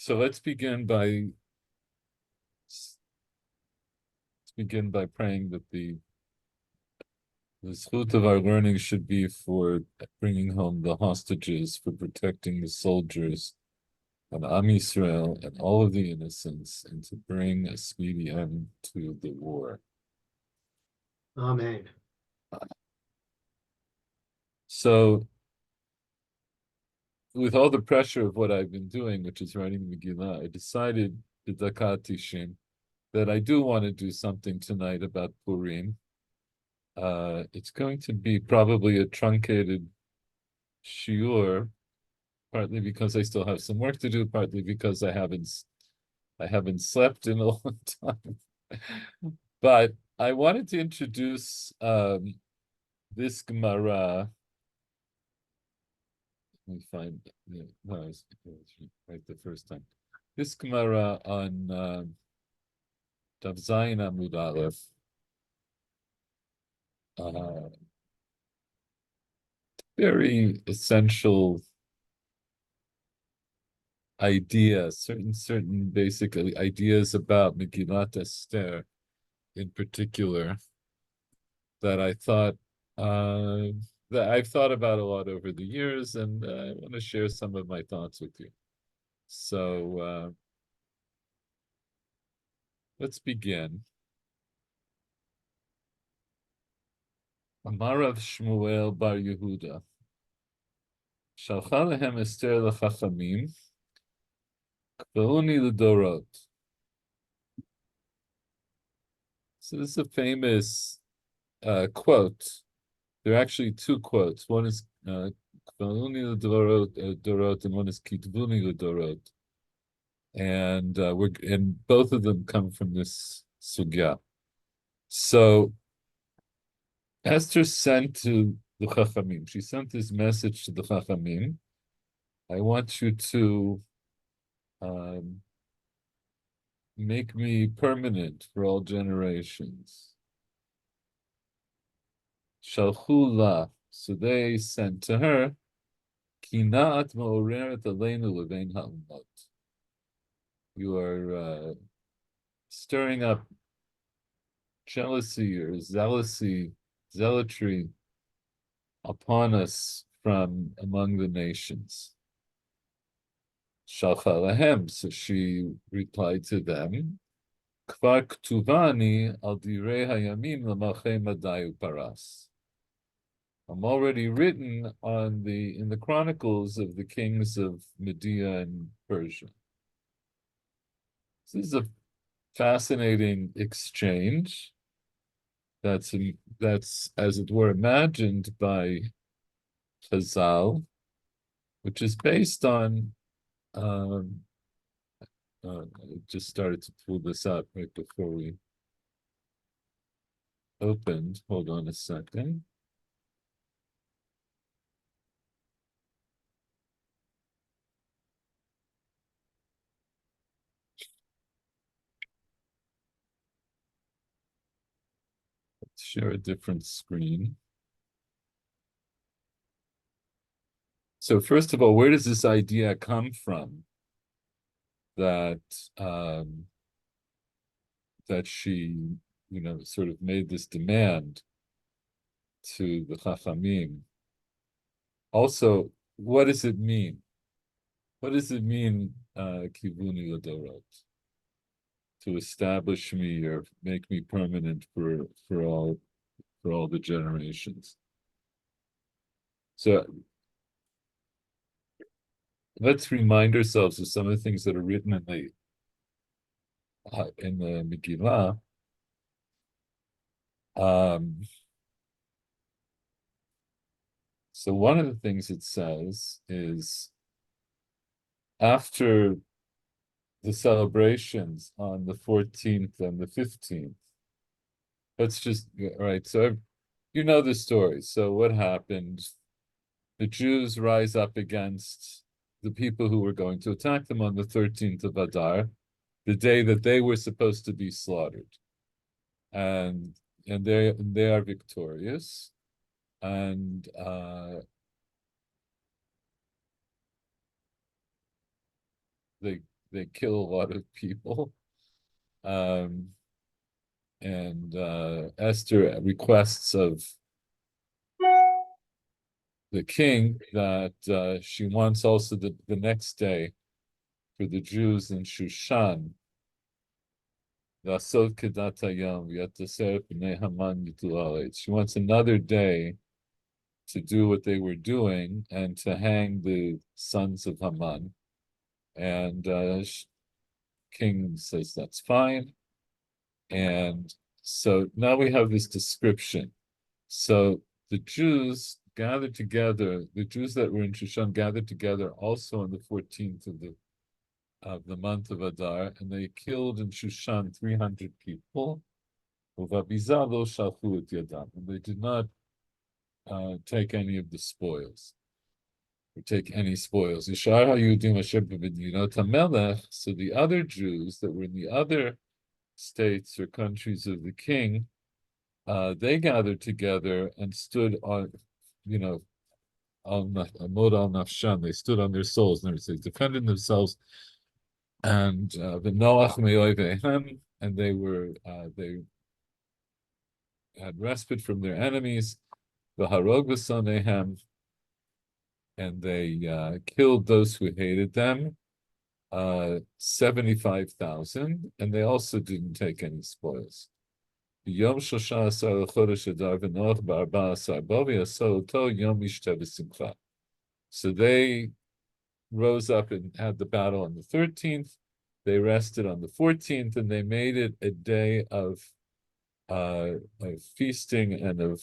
So let's begin by praying that the zchut of our learning should be for bringing home the hostages, for protecting the soldiers and Am Yisrael and all of the innocents, and to bring a speedy end to the war. Amen. So, with all the pressure of what I've been doing, which is writing Megillah, I decided that I do want to do something tonight about Purim. It's going to be probably a truncated shiur, partly because I still have some work to do, partly because I haven't slept in a long time. But I wanted to introduce this Gemara. Let me find no, it was right the first time. This Gemara on Daf Zayin Amud Aleph. Very essential idea, certain basic ideas about Megillat Esther in particular that I thought that I've thought about a lot over the years, and I want to share some of my thoughts with you. So let's begin. Amarav Shmuel bar Yehuda. Shalcha lehem Esther lechachamim, k've'uni l'dorot. So this is a famous quote. There are actually two quotes. One is K've'uni l'dorot, and one is Kitvuni l'dorot. And both of them come from this sugya. So Esther sent to the Chachamim. She sent this message to the Chachamim. I want you to make me permanent for all generations. Shalchu la. So they sent to her, Kina'at ma'oreret aleinu levein ha'umot. You are stirring up jealousy or zealotry upon us from among the nations. Shalcha lahem, so she replied to them, Kvar ktuvani al direi hayamim l'malchei Madai uparas. I'm already written in the chronicles of the kings of Media and Persia. This is a fascinating exchange that's as it were imagined by Chazal, which is based on I just started to pull this up right before we opened. Hold on a second. Let's share a different screen. So first of all, where does this idea come from that that she, sort of made this demand to the Chachamim? Also, what does it mean? What does it mean, kivuni l'dorot? To establish me or make me permanent for all the generations. So let's remind ourselves of some of the things that are written in the Megillah. So one of the things it says is after the celebrations on the 14th and the 15th. All right, so you know the story. So what happened? The Jews rise up against the people who were going to attack them on the 13th of Adar, the day that they were supposed to be slaughtered. And they are victorious. And they kill a lot of people. Um, and Esther requests of the king that she wants also the next day for the Jews in Shushan. She wants another day to do what they were doing and to hang the sons of Haman. And king says that's fine. And so now we have this description. So the Jews gathered together, the Jews that were in Shushan gathered together also on the 14th of the month of Adar, and they killed in Shushan 300 people. And they did not take any of the spoils, or take any spoils. So the other Jews that were in the other states or countries of the king, they gathered together and stood on, Amod al Nafshan, they stood on their souls. In other words, they defended themselves, and the Noach me'oivehem, and they had respite from their enemies. The Harog v'sanehem, and they killed those who hated them, 75,000, and they also didn't take any spoils. Yom Shosha Asar Chodesh Adar v'Noach ba'arba asar bo v'yasol oto Yom Yishta v'simcha. So they rose up and had the battle on the 13th. They rested on the 14th, and they made it a day of feasting and of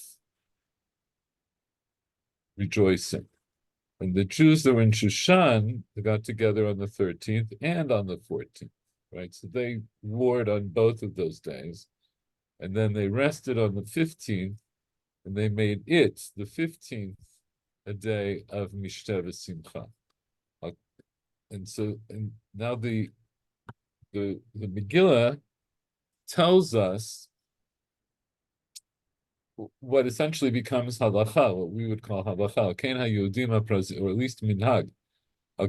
rejoicing. And the Jews that were in Shushan, they got together on the 13th and on the 14th, right? So they warred on both of those days. And then they rested on the 15th, and they made it, the 15th, a day of Mishteh v'Simcha. And now the Megillah tells us what essentially becomes halacha, what we would call halacha, ken hayudim haprazim, or at least minhag.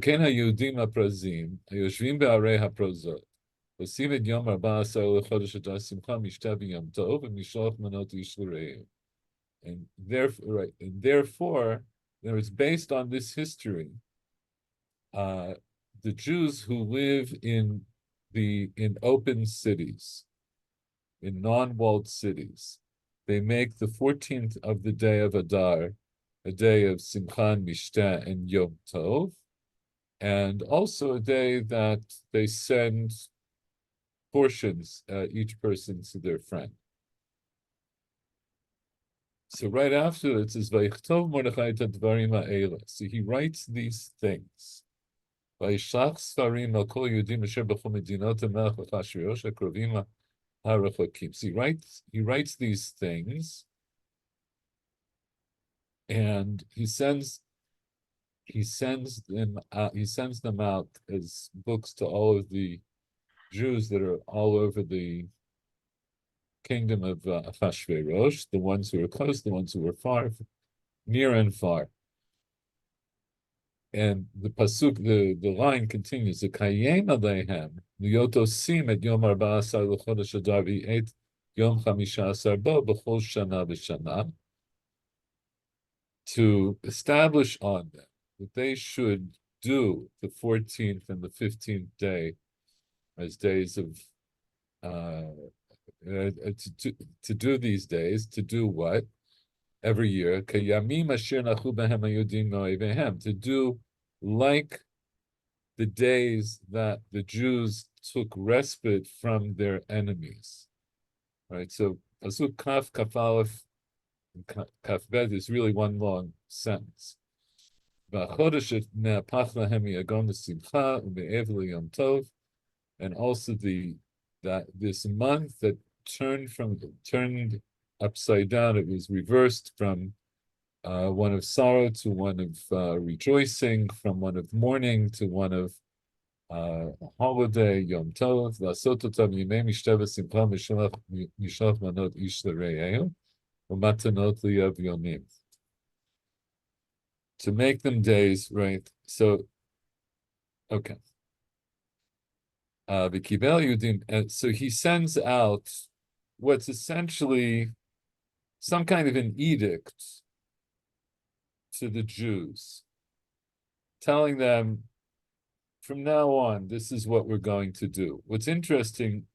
Ken hayudim haprazim, hayoshvim be'arei haprozot, osim et yom 14 lechodesh adar simcha mishteh v'yom tov v'mishloach manot ish l'reim. And therefore, it's based on this history. The Jews who live in open cities, in non-walled cities, they make the 14th of the day of Adar a day of Simchan Mishteh and Yom Tov, and also a day that they send portions, each person to their friend. So right after it says, "Vayichtov Mordechai et hadvarim ha'ela." So he writes these things. Vayishlach sfarim al kol Yehudim asher b'chol medinot hamelech v'chashverosh hakrovim ha'rechakim. So he writes these things, and he sends them out as books to all of the Jews that are all over the kingdom of Achashverosh, the ones who are close, the ones who are far, near and far. And the pasuk, the line continues: "Ekayem alehem liyotosim et yom 14 lechodesh Adar v'et yom 15 bo b'chol shana v'shana." To establish on them that they should do the 14th and the 15th day as days of to do these days, to do what? Every year, to do like the days that the Jews took respite from their enemies. Right? So Pasuk Kaf, Kaf Aleph, and Kaf Bet is really one long sentence. And also this month that turned upside down, it was reversed from one of sorrow to one of rejoicing, from one of mourning to one of holiday, Yom Tov, Lasototam Yimei Mishteh v'Simcha Mishlach Manot Ish L'Re'ehu U'Matanot Liyav Yomim. To make them days, right? So, okay. V'kibel Yudim, and so he sends out what's essentially some kind of an edict to the Jews, telling them from now on, this is what we're going to do. What's interesting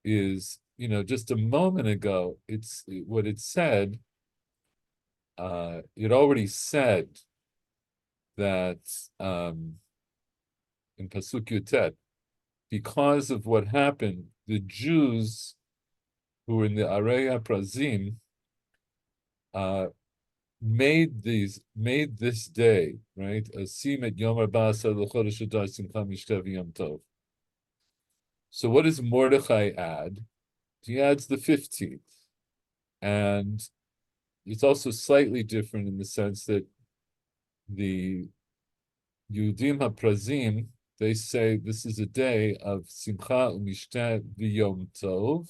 is, just a moment ago, what it said, it already said that in Pasuk Yutet, because of what happened, the Jews who were in the Areya Prazim made this day, right? Asim et Yom Arba'asar l'chodesh Adar Simcha Mishta v'Yom Tov. So what does Mordechai add? He adds the 15th. And it's also slightly different in the sense that the Yudim HaPrazim, they say this is a day of Simcha u'Mishta v'Yom Tov,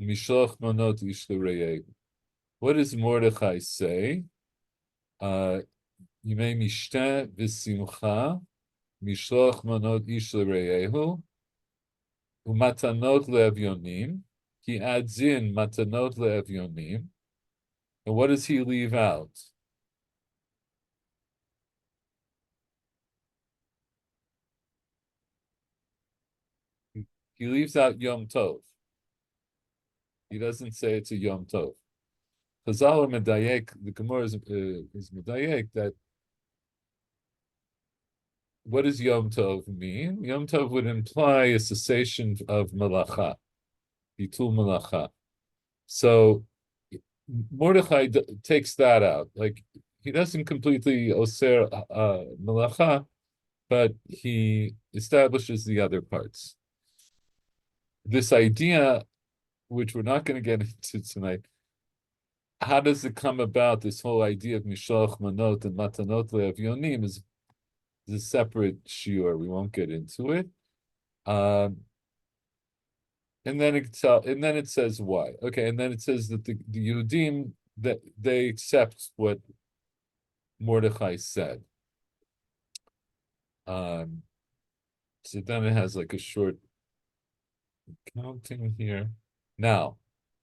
u'Mishloch Manot Ish l'Reyehu. What does Mordechai say? Yimei Mishta v'Simcha, Mishloch Manot Ish l'Reyehu, u'Matanot le'Evyonim. He adds in Matanot le'Evyonim. And what does he leave out? He leaves out Yom Tov. He doesn't say it's a Yom Tov. Chazal are medayek, the Gemara is medayek that what does Yom Tov mean? Yom Tov would imply a cessation of malacha, bitul malacha. So Mordechai takes that out. Like he doesn't completely oser malacha, but he establishes the other parts. This idea, which we're not going to get into tonight, how does it come about? This whole idea of mishloach manot and matanot le'avyonim is a separate shiur. We won't get into it. And then it says why. Okay, and then it says that the Yehudim, that they accept what Mordechai said. So then it has like a short counting here. Now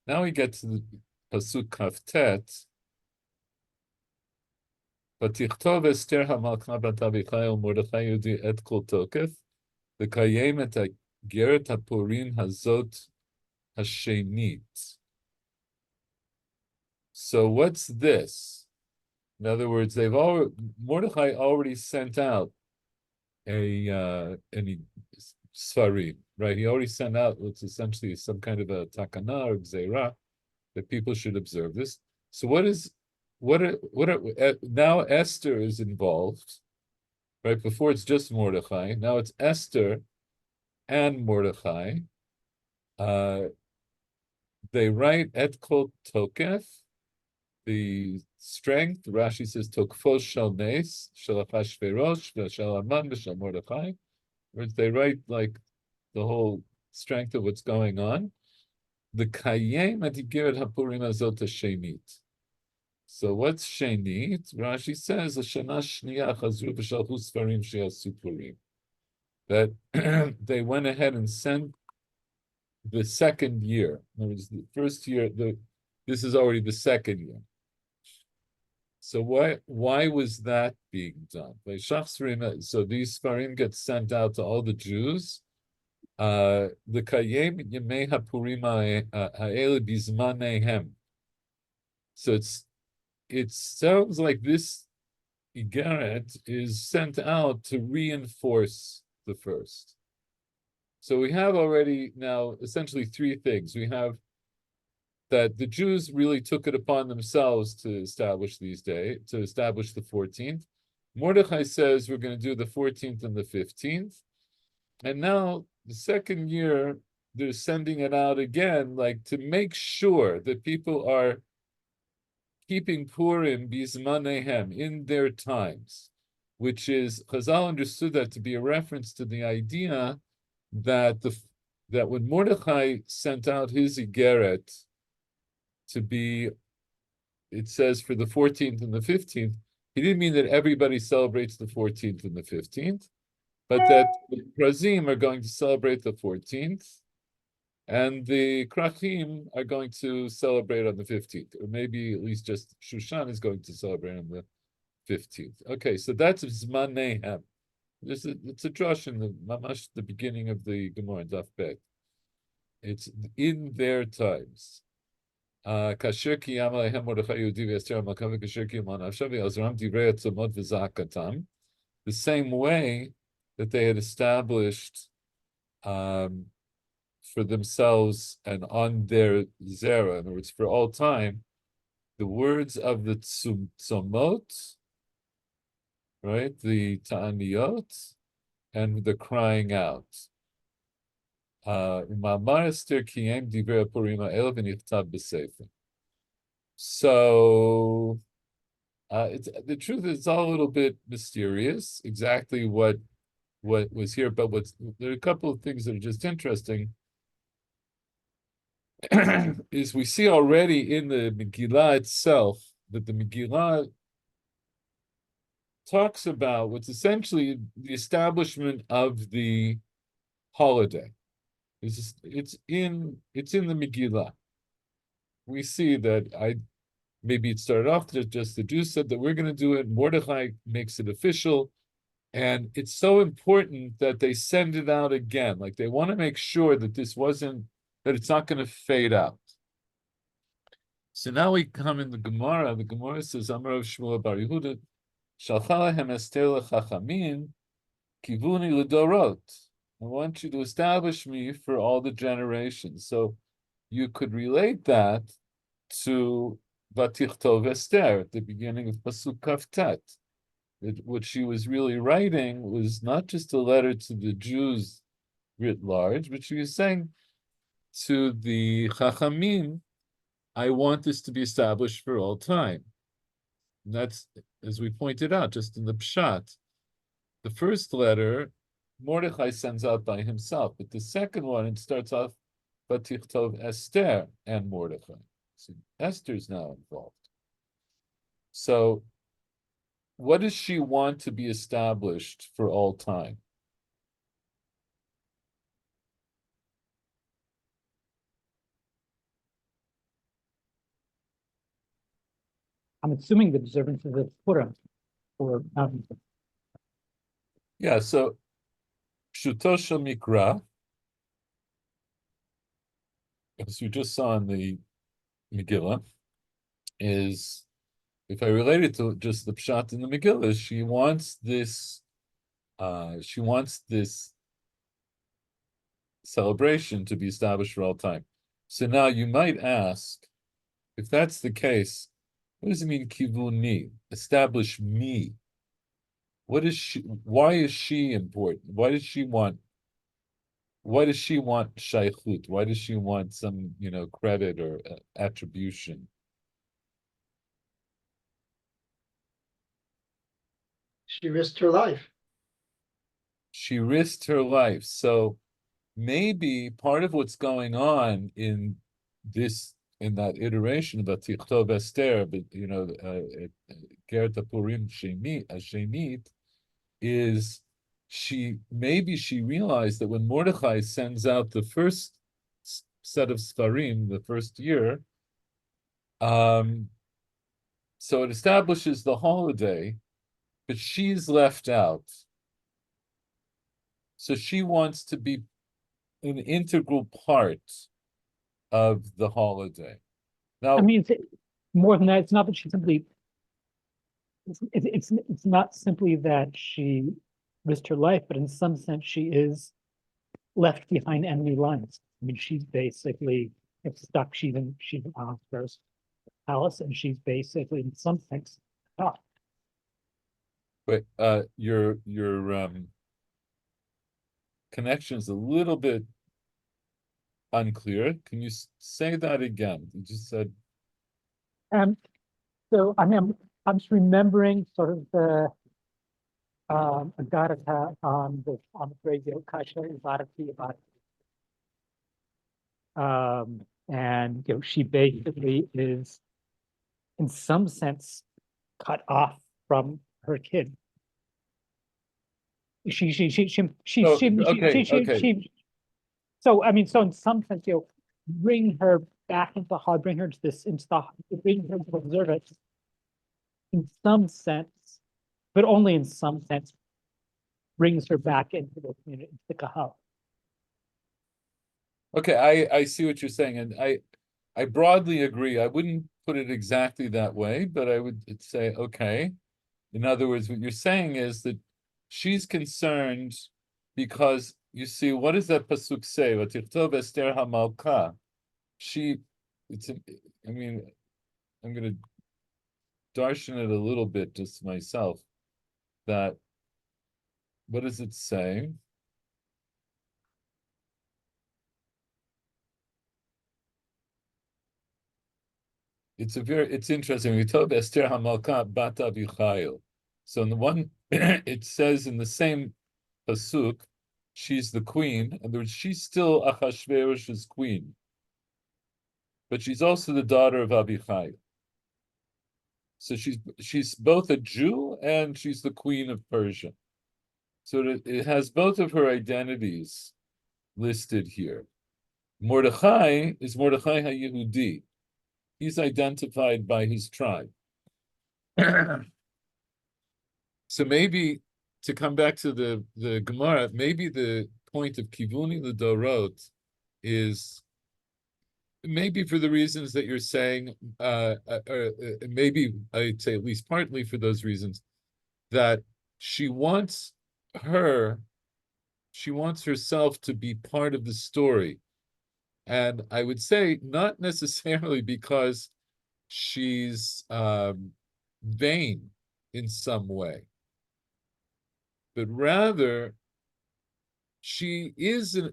we get to the Pasuk Kaftet. V'tichtov Esther hamalka bat Avichai u'Mordechai Yehudi et kol tokef v'kayem et hageret hapurim hazot hashenit. So what's this? In other words, Mordechai already sent out any svarim, right? He already sent out what's essentially some kind of a takana or gzeira that people should observe this. So now Esther is involved, right? Before it's just Mordechai. Now it's Esther and Mordechai. They write et kol tokef, the strength. Rashi says tokfos shel nes shel Achashverosh shel Haman shel Mordechai. Whereas they write like the whole strength of what's going on. The kayem atigeret hapurim azot shenit. So what's shenit? Rashi says Shana shniya chazru v'shalchu sfarim sheyasu purim. That they went ahead and sent the second year. In other words, the first year. This is already the second year. So why was that being done? So these Sfarim get sent out to all the Jews. The Kayem Yemei HaPurim Ha'ele Bizmanehem. So it sounds like this Igeret is sent out to reinforce the first. So we have already now essentially three things. We have that the Jews really took it upon themselves to establish the 14th. Mordechai says we're going to do the 14th and the 15th. And now the second year, they're sending it out again, like to make sure that people are keeping Purim bizmanehem, in their times, which is, Chazal understood that to be a reference to the idea that when Mordechai sent out his Igeret, to be, it says for the 14th and the 15th, he didn't mean that everybody celebrates the 14th and the 15th. but that the Prazim are going to celebrate the 14th, and the Krachim are going to celebrate on the 15th, or maybe at least just Shushan is going to celebrate on the 15th. Okay, so that's Zmanehem. It's a drush in the mamash, the beginning of the Gemara in Daf Bet. It's in their times. Kasher ki yam alehem Mordechai Yehudi v'Esther HaMelkah v'kasher ki yam l'nafsha v'yazram divrei atzamot v'zakatam. The same way that they had established for themselves and on their zera, in other words, for all time, the words of the tzomot, right, the ta'aniyot, and the crying out. So the truth is, it's all a little bit mysterious exactly what was here, but there are a couple of things that are just interesting. Is we see already in the Megillah itself that the Megillah talks about what's essentially the establishment of the holiday. It's in the Megillah. We see that maybe it started off just the Jews said that we're going to do it. Mordechai makes it official, and it's so important that they send it out again. Like they want to make sure that it's not going to fade out. So now we come in the Gemara. The Gemara says, Amar Rav Shmuel bar Yehuda, Shalcha lahem Esther lechachamin, kivuni ledorot. I want you to establish me for all the generations. So you could relate that to Vatichtov Esther at the beginning of Pasuk Kaftet. What she was really writing was not just a letter to the Jews writ large, but she was saying to the Chachamim, I want this to be established for all time. And that's, as we pointed out, just in the Pshat. The first letter, Mordechai sends out by himself, but the second one, it starts off, Vatichtov Esther and Mordechai. So Esther's now involved. So what does she want to be established for all time? I'm assuming the observance of the Purim or Yeah, so Pshuto Shel Mikra, as we just saw in the Megillah, is, if I relate it to just the Pshat in the Megillah, she wants this celebration to be established for all time. So now you might ask, if that's the case, what does it mean kivuni? Establish me. Why is she important? Why does she want shaychut? Why does she want some, credit or attribution? She risked her life. She risked her life. So maybe part of what's going on in that iteration about Tichtov Esther, but Geret Purim Shemit, is maybe she realized that when Mordechai sends out the first set of Sfarim, the first year, so it establishes the holiday, but she's left out. So she wants to be an integral part of the holiday. Now, I mean, it's more than that. It's not that she simply. It's not simply that she risked her life, but in some sense she is left behind enemy lines. I mean, she's basically stuck. She's in Oscar's palace, and she's basically in some sense stuck. but your connection is a little bit unclear. Can you say that again? You just said. So I'm just remembering sort of the Agartha on the radio Kasha Ivarati about and she basically is in some sense cut off from her kid. So I mean, so in some sense, bring her back into the hall, bring her to this, bring her to observe it. In some sense, but only in some sense, brings her back into the community, into the kahal. Okay, I see what you're saying, and I broadly agree. I wouldn't put it exactly that way, but I would say, okay. In other words, what you're saying is that she's concerned because you see, what does that pasuk say? V'tichtov Esther hamalka. I mean, I'm going to darshan it a little bit just myself. That, what does it say? It's interesting. We told Esther Hamalka bat Avichayil. So in the one, it says in the same pasuk, she's the queen, and she's still Achashverosh's queen, but she's also the daughter of Abichai. So she's both a Jew and she's the queen of Persia. So it has both of her identities listed here. Mordechai is Mordechai HaYehudi. He's identified by his tribe. So maybe to come back to the Gemara, maybe the point of Kivuni L'Dorot is maybe for the reasons that you're saying, maybe I'd say at least partly for those reasons, that she wants herself to be part of the story. And I would say not necessarily because she's vain in some way, but rather she's an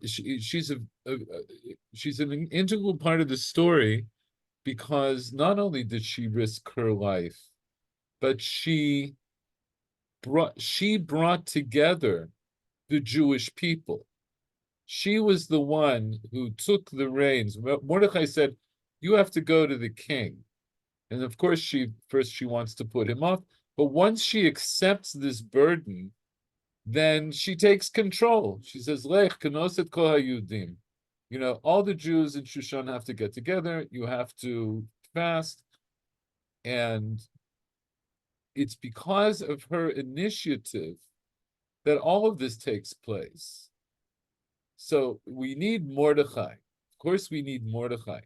integral part of the story because not only did she risk her life, but she brought together the Jewish people. She was the one who took the reins. Mordechai said, "You have to go to the king," and of course, she wants to put him off. But once she accepts this burden, then she takes control. She says, Lech kenoset kol hayudim. All the Jews in Shushan have to get together. You have to fast. And it's because of her initiative that all of this takes place. So we need Mordechai. Of course, we need Mordechai.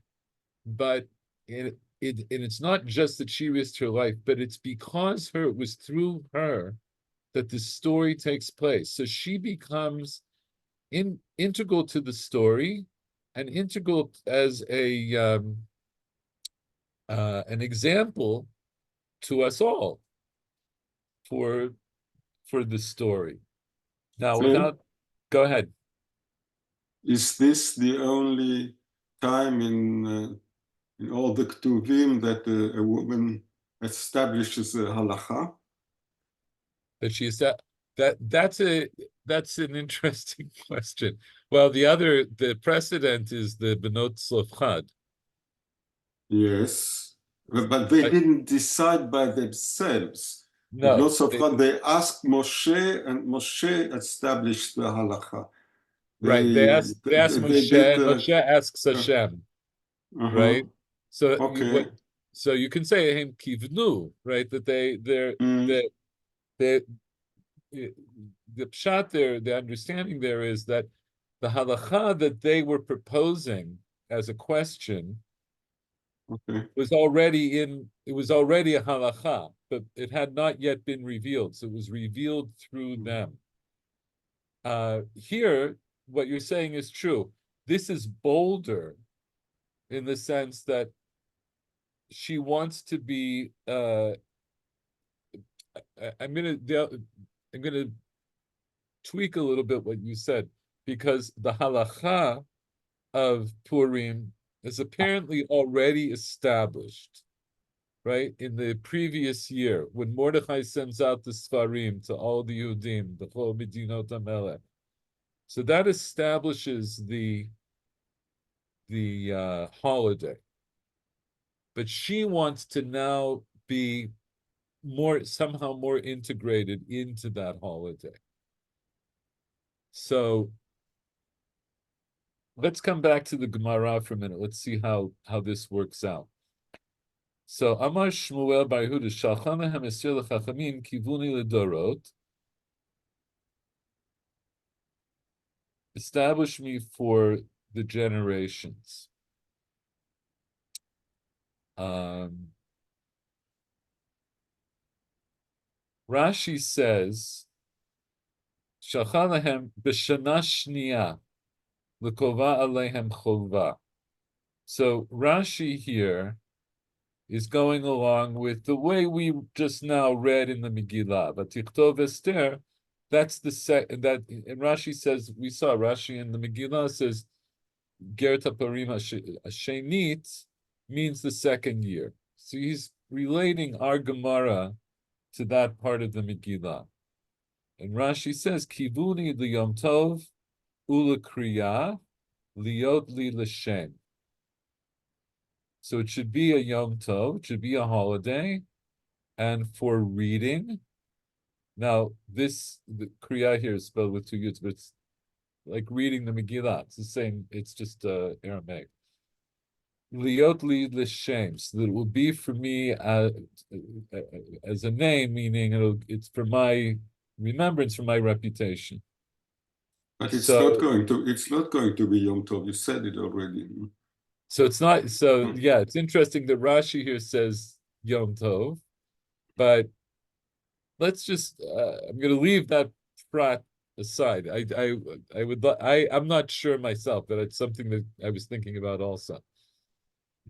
But it's not just that she risked her life, but it's because it was through her that the story takes place. So she becomes integral to the story and integral as an example to us all for the story. Now, go ahead. Is this the only time in all the Ketuvim that a woman establishes a halacha? That she said that's an interesting question. Well, the precedent is the Benot Tzlofchad. Yes, but they didn't decide by themselves. No, Benot Tzlofchad, they asked Moshe, and Moshe established the halacha. Right, they asked Moshe, and Moshe asks Hashem, right? So okay. So you can say him kivnu, right? That the pshat there, the understanding there is that the halacha that they were proposing as a question was already it was already a halacha, but it had not yet been revealed. So it was revealed through them. Here, what you're saying is true. This is bolder in the sense that she wants to be I'm gonna tweak a little bit what you said, because the halacha of Purim is apparently already established, right? In the previous year, when Mordechai sends out the Sfarim to all the Yehudim, the whole Medinot HaMelech. So that establishes the holiday. But she wants to now be somehow more integrated into that holiday. So let's come back to the Gemara for a minute. Let's see how this works out. So Amar Shmuel bar Yehuda Shalchan lahem esir lechachamim kivuni ledorot. Establish me for the generations. Rashi says, Shalchan lahem b'shana shniya l'kova alehem cholva. So Rashi here is going along with the way we just now read in the Megillah. But Tichtov Esther, that's the that and Rashi says, we saw Rashi in the Megillah says Gerta Parim Hashenit means the second year. So he's relating our Gemara to that part of the Megillah. And Rashi says, Kivuni liyom tov ula kriya liot li l'shem. So it should be a Yom Tov, it should be a holiday, and for reading. Now, the Kriya here is spelled with two Yuds, but it's like reading the Megillah. It's the same, it's just Aramaic. Liot li l'shem, so that it will be for me as a name, meaning it's for my remembrance, for my reputation. But it's So- not going to. It's not going to be Yom Tov. You said it already. So it's not, so yeah, it's interesting that Rashi here says Yom Tov, but let's just, I'm going to leave that prat aside. I'm not sure myself, but it's something that I was thinking about also.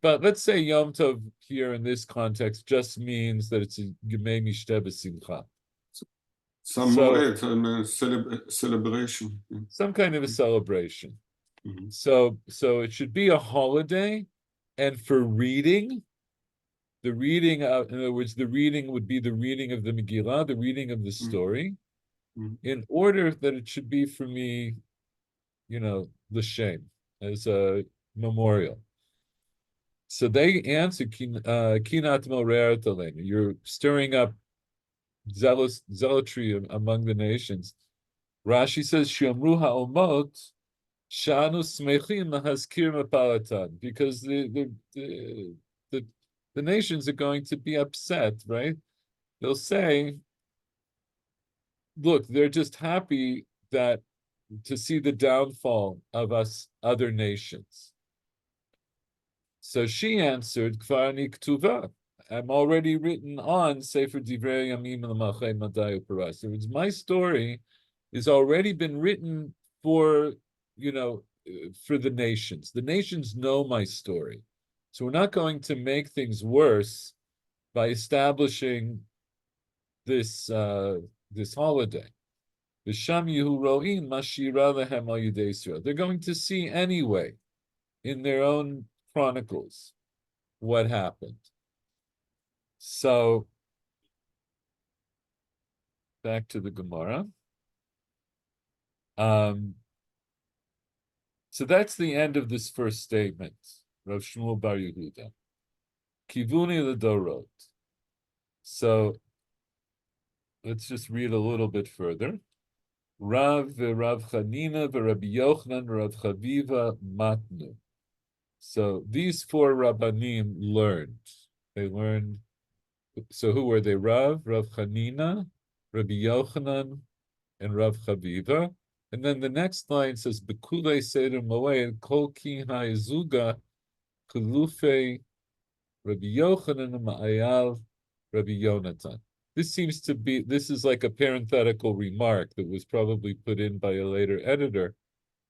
But let's say Yom Tov here in this context just means that it's a Yemei Mishteh B'Simcha. Some So- more celebration. Yeah. Some kind of a celebration. Mhm. So it should be a holiday, and for reading, the reading of, in other words, the reading would be the reading of the Megillah, the reading of the story, Mhm. in order that it should be for me, l'shem, as a memorial. So they answer, kinat morer talenu, you're stirring up zealotry among the nations. Rashi says, Shemru ha'omot, Shanu smechim haskir mapalatan, because the nations are going to be upset, right? They'll say, look, they're just happy that to see the downfall of us other nations. So she answered, Kvarni ktuva, I'm already written on Sefer Divrei Yamim L'Malchei Madai Uparas. So it's my story has already been written for for the nations. The nations know my story. So we're not going to make things worse by establishing this holiday. They're going to see anyway in their own chronicles what happened. So back to the Gemara. So that's the end of this first statement, Rav Shmuel bar Yehuda. Kivuni l'dorot. So let's just read a little bit further. Rav Chanina v'Rabbi Yochanan v'Rav Chaviva matnu. So these four Rabbanim learned. They learned. So who were they? Rav Chanina, Rabbi Yochanan, and Rav Chaviva. And then the next line says, Bekulei Seder Moed, Kol Ki Ha'ezuga, Kelufe, Rabbi Yochanan, Ma'ayal, Rabbi Yonatan. This is like a parenthetical remark that was probably put in by a later editor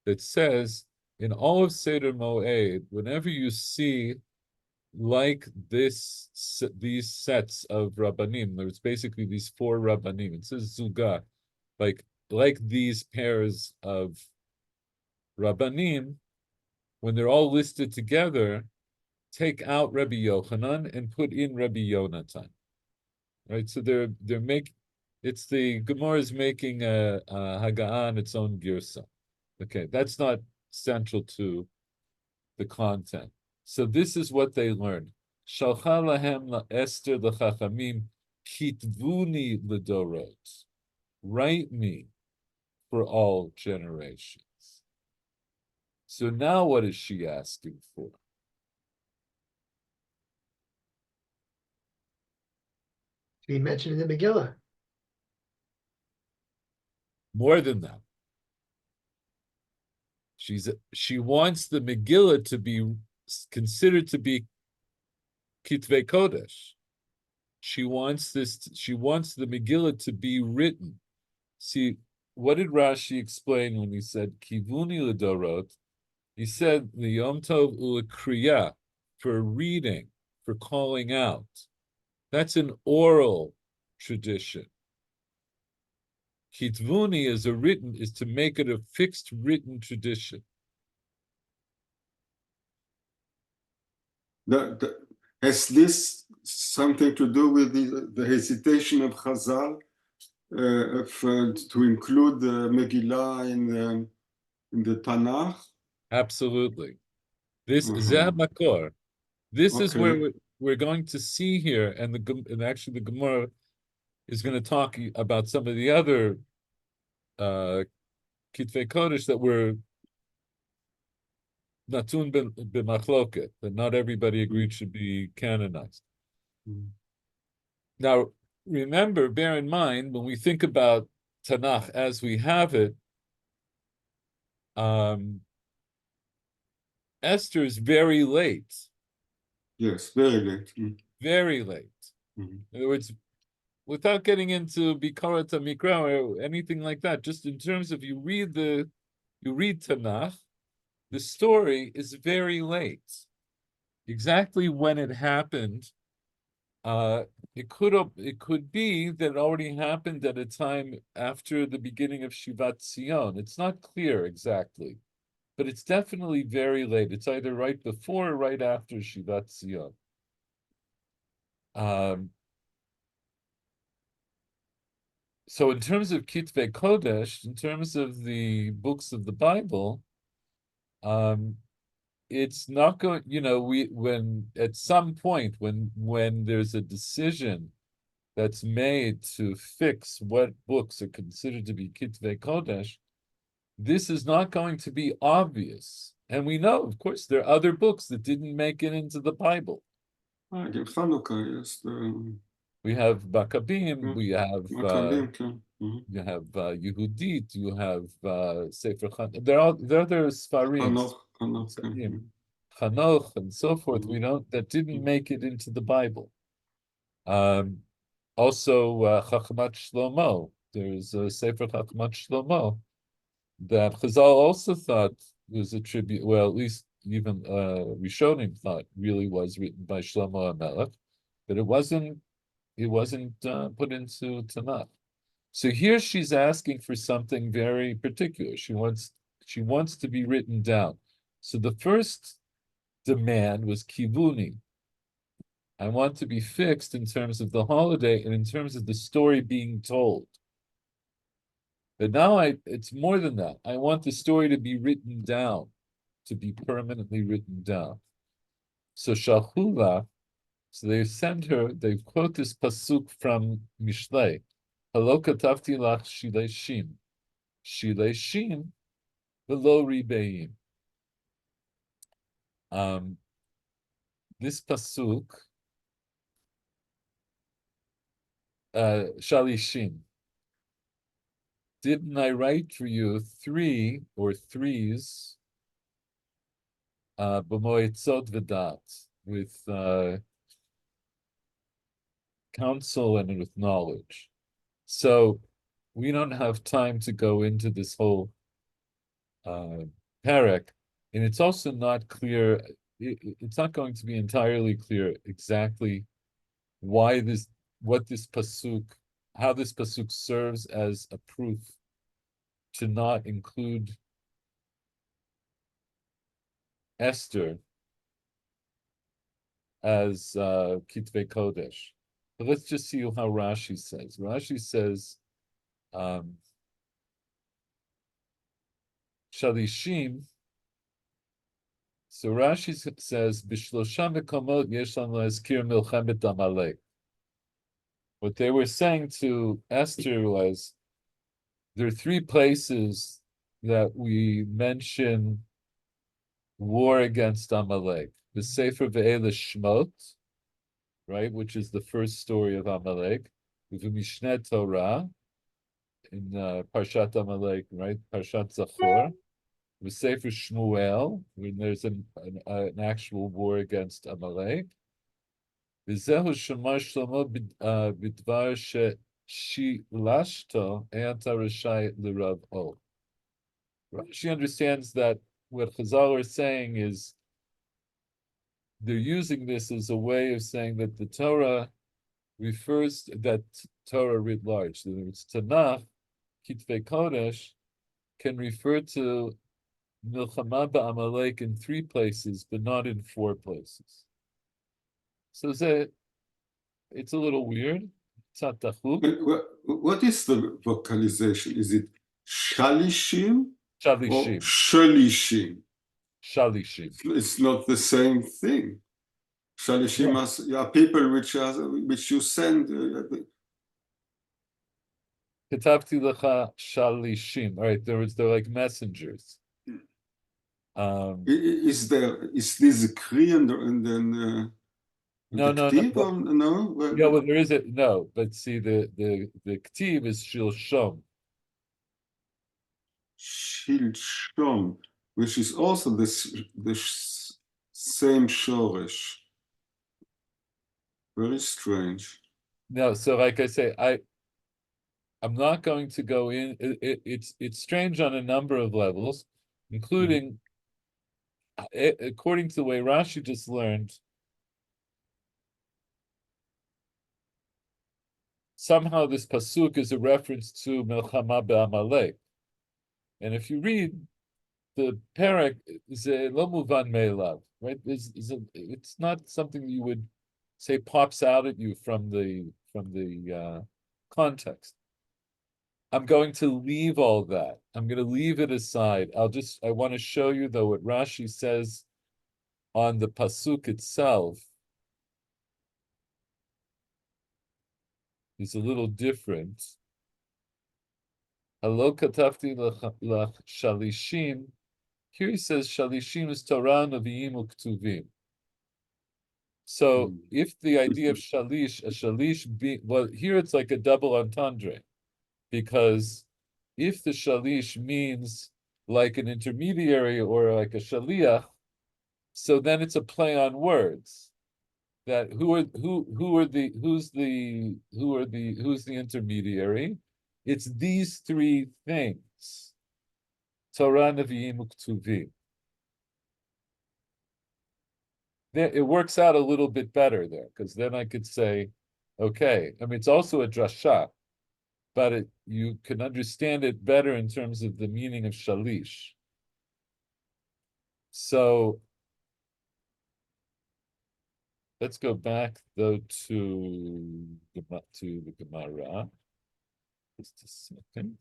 that says, in all of Seder Moed, whenever you see like these sets of Rabbanim, there's basically these four Rabbanim, it says Zuga, like these pairs of Rabbanim, when they're all listed together, take out Rabbi Yochanan and put in Rabbi Yonatan. Right, so the Gemara is making a Haggadah on its own girsa. Okay, that's not central to the content. So this is what they learned. Shalcha lahem la Esther l'chachamim kitvuni l'dorot. Write me for all generations. So now what is she asking for? To be mentioned in the Megillah. More than that. She wants the Megillah to be considered to be Kitvei Kodesh. She wants the Megillah to be written. See, what did Rashi explain when he said Kivuni L'Dorot? He said the Yom Tov U'Kriya, for reading, for calling out. That's an oral tradition. Kitvuni is to make it a fixed written tradition. Has this something to do with the hesitation of Chazal to include the Megillah in the Tanakh? Absolutely. This Mhm. Makor. This is where Okay. we're going to see here, and actually the Gemara is going to talk about some of the other Kitvei Kodesh that were Natun b'machloket, that not everybody agreed should be canonized. Mhm. Now, remember, bear in mind, when we think about Tanakh as we have it, Esther is very late. Yes, very late. Very late. Mhm. In other words, without getting into Bikarat Mikra or anything like that, just in terms of you read Tanakh, the story is very late. Exactly when it happened, it could be that it already happened at a time after the beginning of Shivat Zion. It's not clear exactly, but it's definitely very late. It's either right before or right after Shivat Zion. So in terms of Kitvei Kodesh, in terms of the books of the Bible, it's not going, when at some point when there's a decision that's made to fix what books are considered to be Kitvei Kodesh, this is not going to be obvious. And we know, of course, there are other books that didn't make it into the Bible. Chanukah, yes. We have Maccabim, we have Maccabim, כן. you have Yehudit, you have Sefer Chan. There are Sfarim, Hanoch, כן. Chanoch, and so forth. That didn't make it into the Bible. Also, Chachmat Shlomo. There's a Sefer Chachmat Shlomo that Chazal also thought was a tribute. Well, at least even Rishonim thought really was written by Shlomo HaMelech, but it wasn't. It wasn't put into Tanakh. So here she's asking for something very particular. She wants to be written down. So the first demand was kivuni. I want to be fixed in terms of the holiday and in terms of the story being told. But now it's more than that. I want the story to be written down, to be permanently written down. So Shalhula, so they quote this pasuk from Mishlei. Halo katavti lach shilei shin. Shilei shin v'lo ribeim. This pasuk, Shalishin. Didn't I write for you three or threes, b'moetzot v'dat, with counsel and with knowledge? So we don't have time to go into this whole parak, and it's also not clear. It's not going to be entirely clear exactly how this pasuk serves as a proof to not include Esther as Kitvei Kodesh. But let's just see how Rashi says. Rashi says, Shalishim. So Rashi says, B'shlosha mekomot yesh lanu lehazkir milchemet Amalek. What they were saying to Esther was, there are three places that we mention war against Amalek. The Sefer Ve'ele Shmot, right, which is the first story of Amalek, with the Mishneh Torah in Parshat Amalek, right, Parshat Zachor, the Sefer Shmuel, when there's an actual war against Amalek. V'zehu shema Shlomo bidvar shilashto anta reshai l'rav o. Rashi understands that what Chazal are saying is they're using this as a way of saying that the Torah refers that Torah writ large. In other words, Tanakh, Kitvei Kodesh, can refer to Milchama ba'Amalek in 3 places, but not in 4 places. So it's a little weird. It's not tachuk. What is the vocalization? Is it shalishim or Shalishim. shalishim? Shalishim. It's not the same thing. Shalishim are people which you send. Ketavti lecha shalishim. All right, they're like messengers. Is this Kri and then No. no? Yeah, well, there is a no, but see, the ktiv is shilshom. Shilshom, which is also the same shoresh. Very strange. No, so like I say, I'm not going to go in. It's strange on a number of levels, including according to the way Rashi just learned. Somehow this pasuk is a reference to Melchama be'Amalek, and if you read the parak, ze lo muvan me'elav, right? It's not something you would say pops out at you from the context. I'm going to leave all that. I'm going to leave it aside. I want to show you though what Rashi says on the pasuk itself is a little different. Halo katafti lach shalishim. Here he says shalishim is Torah, Nevi'im, uktuvim. So if the idea of shalish well, here it's like a double entendre, because if the shalish means like an intermediary or like a shaliach, so then it's a play on words. That who's the intermediary? It's these 3 things. Torah, Nevi'im, uktuvim. It works out a little bit better there, because then I could say, okay, I mean, it's also a drasha, but you can understand it better in terms of the meaning of shalish. So let's go back though to the Gemara. Just a second.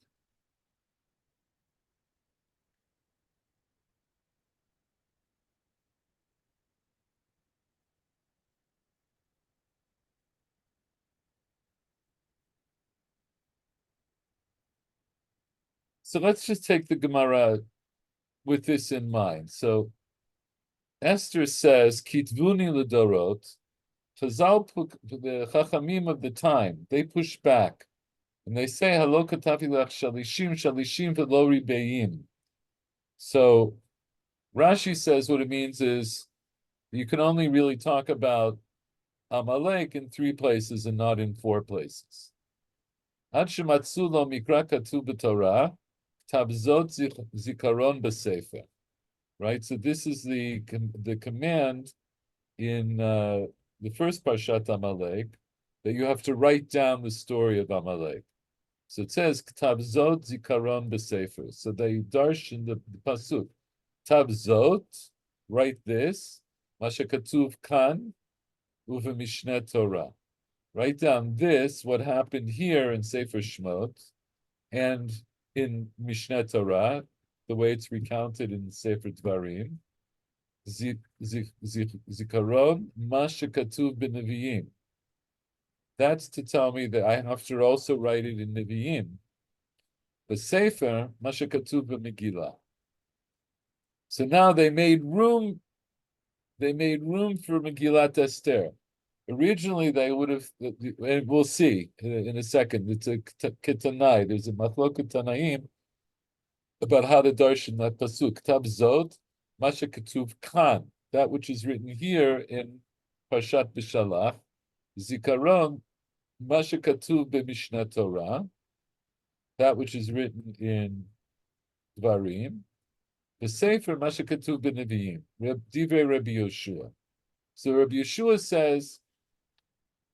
So let's just take the Gemara with this in mind. So Esther says, Kitvuni l'dorot, Chazal, the Chachamim of the time, they push back. And they say, Halo katafi lach shalishim, shalishim v'lo ribeim. So Rashi says what it means is you can only really talk about Amalek in 3 places and not in 4 places. Ad shematzu lo mikra katuv b'Torah, tabzot zikaron b'sefer. Right, so this is the command in the first Parshat Amalek that you have to write down the story of Amalek. So it says Tabzot Zikaron B'Sefer. So they darsh in the pasuk Tabzot, write this Masha Katuv Kan Uve Mishneh Torah. Write down this, what happened here in Sefer Shmot and in Mishneh Torah, the way it's recounted in Sefer Dvarim. Zikaron Masha Katuv B'Nevi'im. That's to tell me that I have to also write it in Nevi'im. B'Sefer, ma shekatuv b'Megillah. So now they made room for Megillat Esther. Originally, they would have, and we'll see in a second. It's a Ketanai. There's a Machloket Tanaim about how to darshan that pasuk. Tab Zod, Masha Ketuv Kan, that which is written here in Parshat B'Shalach, Zikaron, Masha Ketuv b'Mishnah Torah, that which is written in Dvarim, the Sefer Masha Ketuv b'Nevi'im, Divrei Rabbi Yoshua. So Rabbi Yeshua says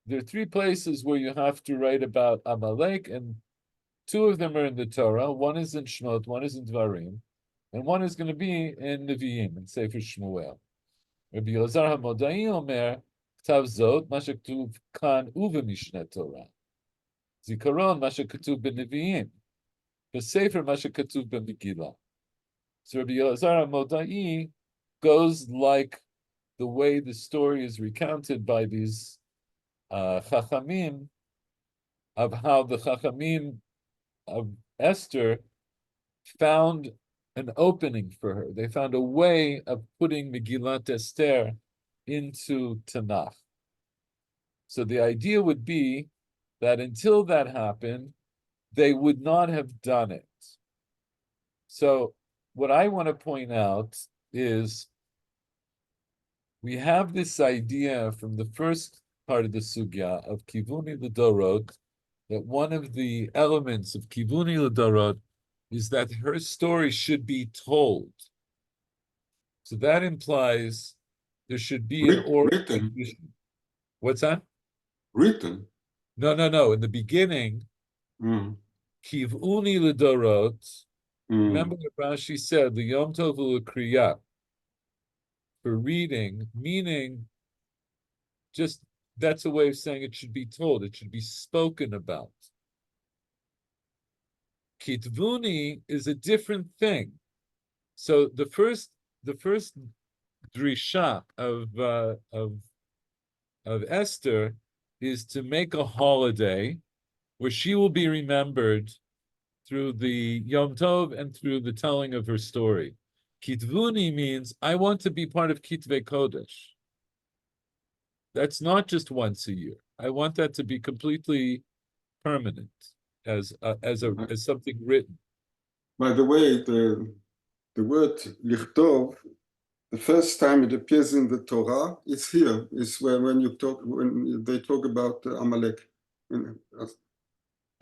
there are three places where you have to write about Amalek, and two of them are in the Torah. One is in Shmot, one is in Dvarim, and one is going to be in Nevi'im, in Sefer Shmuel. Rabbi Elazar HaModai Omer, Ktav Zot, Masha Ketuv Kan Uve Mishneh Torah. Zikaron, Masha Ketuv b'Nevi'im. The Sefer Masha Ketuv b'Megillah. So Rabbi Elazar HaModai goes like the way the story is recounted by these Chachamim, of how the Chachamim of Esther found an opening for her. They found a way of putting Megillat Esther into Tanakh. So the idea would be that until that happened, they would not have done it. So what I want to point out is we have this idea from the first part of the sugya of Kivuni L'Dorot, that one of the elements of Kivuni L'Dorot is that her story should be told. So that implies there should be an oral tradition. What's that? Written. No. In the beginning, Kivuni L'Dorot, remember what Rashi said, the Yom Tov L'Kriyah, for reading, meaning just that's a way of saying it should be told, it should be spoken about. Kitvuni is a different thing. So the first drisha of Esther is to make a holiday where she will be remembered through the Yom Tov and through the telling of her story. Kitvuni means I want to be part of Kitvei Kodesh. That's not just once a year. I want that to be completely permanent as something written. By the way, the word lichtov, the first time it appears in the Torah, it's here. It's when they talk about Amalek.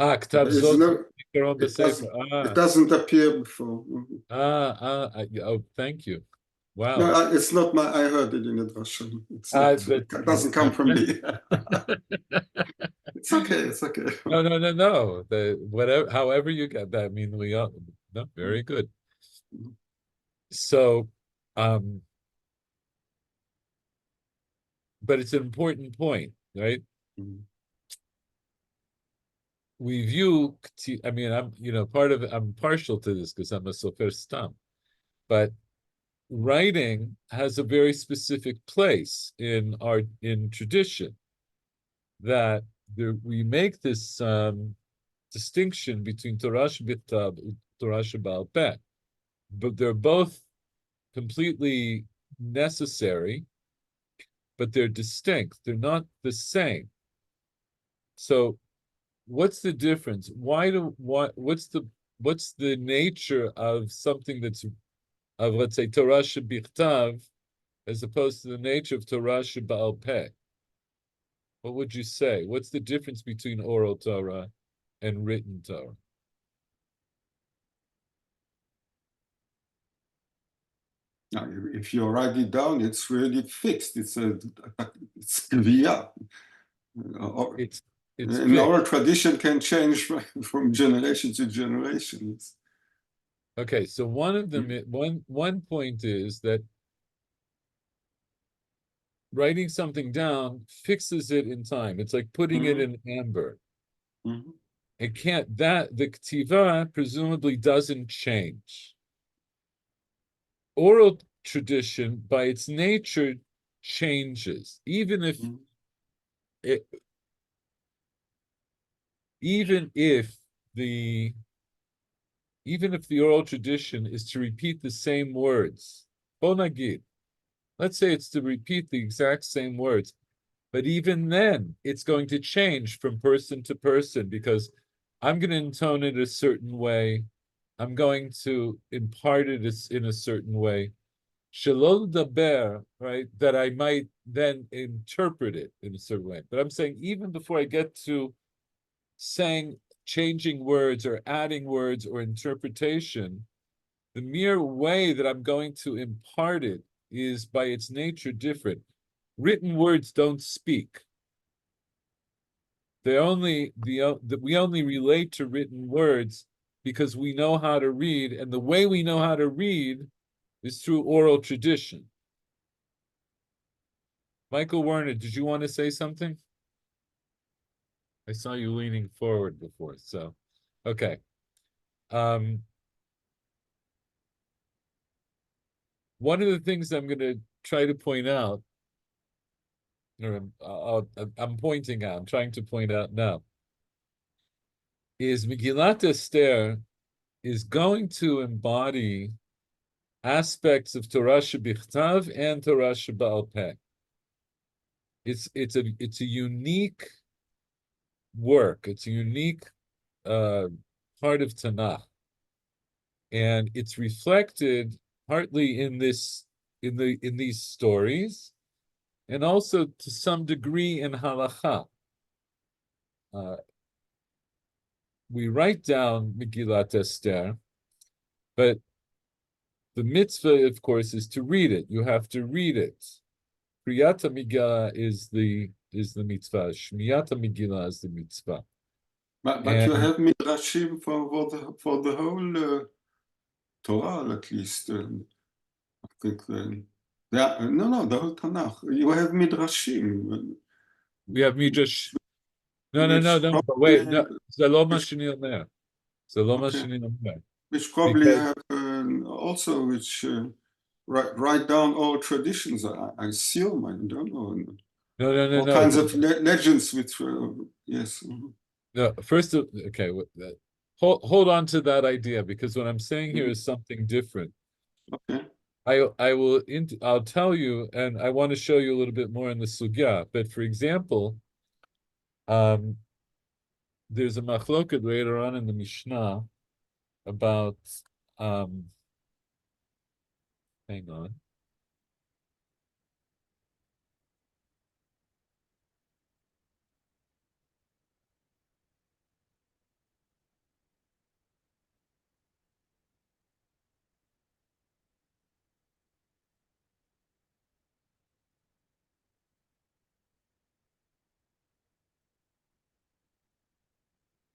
Ktav Zot it doesn't appear before. Oh, thank you. Wow. No, it's not my. I heard it in a drasha. It doesn't come from me. It's okay. It's okay. No. Whatever, however you get that. I mean, we are no, very good. So, but it's an important point, right? We view, I mean, I'm partial to this because I'm a sofer stam, but writing has a very specific place in tradition, that we make this distinction between Torah Shebiktav and Torah Sheba'al Peh, but they're both completely necessary, but they're distinct. They're not the same. So what's the difference? What's the nature of something that's of, let's say, Torah Shebichtav as opposed to the nature of Torah Sheba'al Peh? What would you say? What's the difference between oral Torah and written Torah? Now, if you write it down, it's really fixed. It's kviyah. It's and our tradition can change from generation to generation. Okay, so one of them, one point is that writing something down fixes it in time. It's like putting it in amber. It can't, the ktiva presumably doesn't change. Oral tradition, by its nature, changes, even if the even if the oral tradition is to repeat the same words, bonagid, let's say it's to repeat the exact same words, but even then it's going to change from person to person because I'm going to intone it a certain way. I'm going to impart it in a certain way. Shalol daber, right? That I might then interpret it in a certain way. But I'm saying even before I get to saying, changing words or adding words or interpretation, the mere way that I'm going to impart it is by its nature different. Written words don't speak. We only relate to written words because we know how to read, and the way we know how to read is through oral tradition. Michael Werner, did you want to say something? I saw you leaning forward before, so okay. One of the things I'm going to try to point out, or I'm pointing out, I'm trying to point out now, is Megillat Esther is going to embody aspects of Torah shebichtav and Torah sheba'al peh. It's a unique work. It's a unique part of Tanakh, and it's reflected partly in these stories, and also to some degree in halacha. We write down Megillat Esther, but the mitzvah, of course, is to read it. You have to read it. Kriyat Megillah is the mitzvah. Shmiyat Megillah is the mitzvah. But you have midrashim for the whole Torah, at least. I think no, the whole Tanakh. You have midrashim. We have midrash. No. But wait, no. זה לא מה שאני אומר. זה לא מה שאני אומר. Which probably have also which write down all traditions. I assume. I don't know. No. All kinds of legends, which yes. No, first, okay. Hold on to that idea, because what I'm saying here is something different. Okay. I'll tell you, and I want to show you a little bit more in the sugya. But for example, there's a machloket later on in the Mishnah about hang on.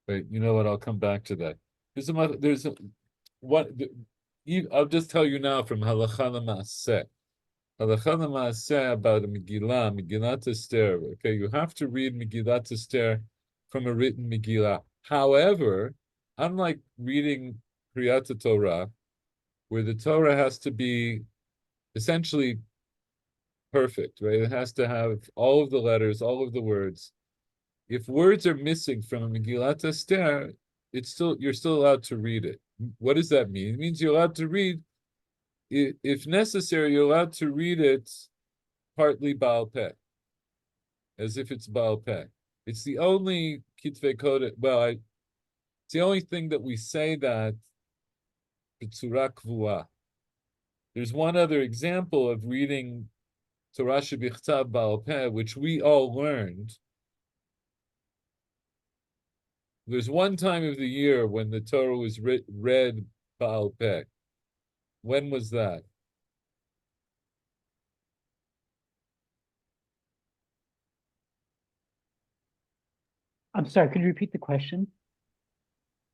Wait, you know what? I'll come back to that. I'll just tell you now from Halacha L'Maaseh. Halacha L'Maaseh about a Megillat Esther. Okay, you have to read Megillat Esther from a written Megillah. However, unlike reading Kriyat Torah, where the Torah has to be essentially perfect, right? It has to have all of the letters, all of the words. If words are missing from a Megillat Esther, you're still allowed to read it. What does that mean? It means you're allowed to read, if necessary, you're allowed to read it partly Baal Peh, as if it's Baal Peh. It's the only Kitvei Kodesh, it's the only thing that we say that B'tzura Kvua. There's one other example of reading Torah Shebichtav Baal Peh, which we all learned. There's one time of the year when the Torah was read Baal Peh. When was that? I'm sorry, could you repeat the question?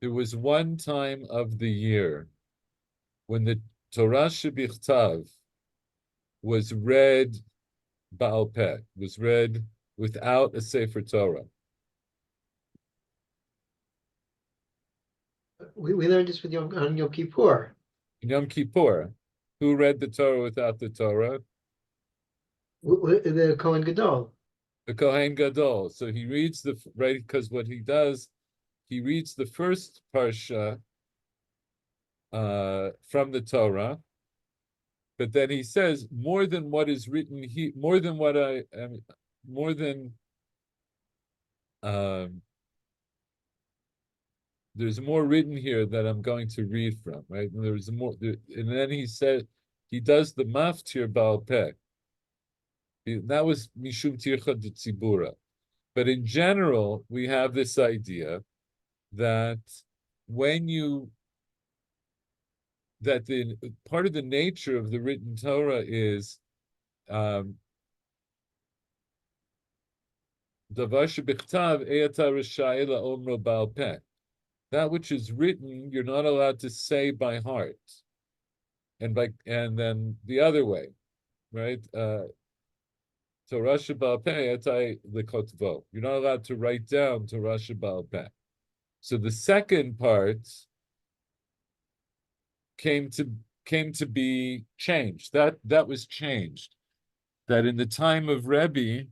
There was one time of the year when the Torah Shebichtav was read Baal Peh, was read without a Sefer Torah. We learned this with on Yom Kippur. Yom Kippur, who read the Torah without the Torah? The Kohen Gadol. The Kohen Gadol. So he reads right, because what he does, he reads the first parsha from the Torah. But then he says more than what is written here, more than what I am, more than there's more written here that I'm going to read from, right? And there's more, and then he said he does the maftir Baal Peh. That was Mishum Tircha de Tzibura. But in general, we have this idea that when you that the part of the nature of the written Torah is davar shebichtav e'ata reshai la'omro Baal Peh. That which is written, you're not allowed to say by heart, and then the other way, right? Torah shebaal peh etai lekotvo. You're not allowed to write down Torah shebaal peh. So the second part came to be changed. That was changed. That in the time of Rebbe,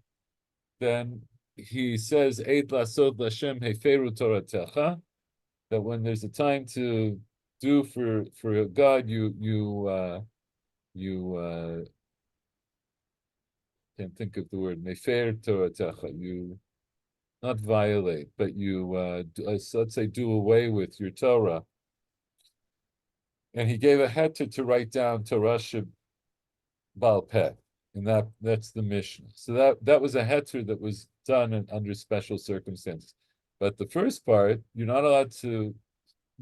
then he says Eid lasod lashem heferu toratecha. That when there's a time to do for God, you can't think of the word mefer toratecha. You not violate, but you let's say do away with your Torah. And he gave a heter to write down Torah Baal Peh, and that's the Mishnah. So that was a heter that was done under special circumstances. But the first part, you're not allowed to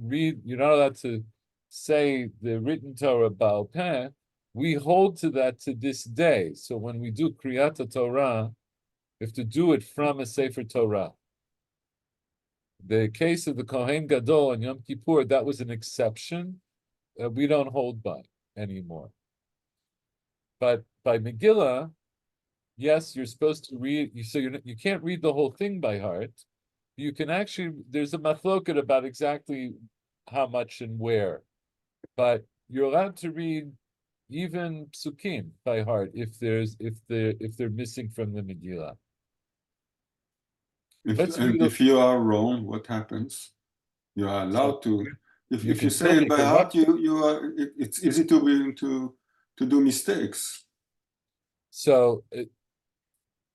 read, you're not allowed to say the written Torah Baal Peh. We hold to that to this day. So when we do Kriyat Torah, we have to do it from a Sefer Torah. The case of the Kohen Gadol on Yom Kippur, that was an exception. We don't hold by anymore. But by Megillah, yes, you're supposed to read. So you can't read the whole thing by heart. You can actually. There's a machloket about exactly how much and where, but you're allowed to read even psukim by heart if they're missing from the Megillah. If you are wrong, what happens? You are allowed to. If you say it by heart, you are. It's easy to do mistakes. So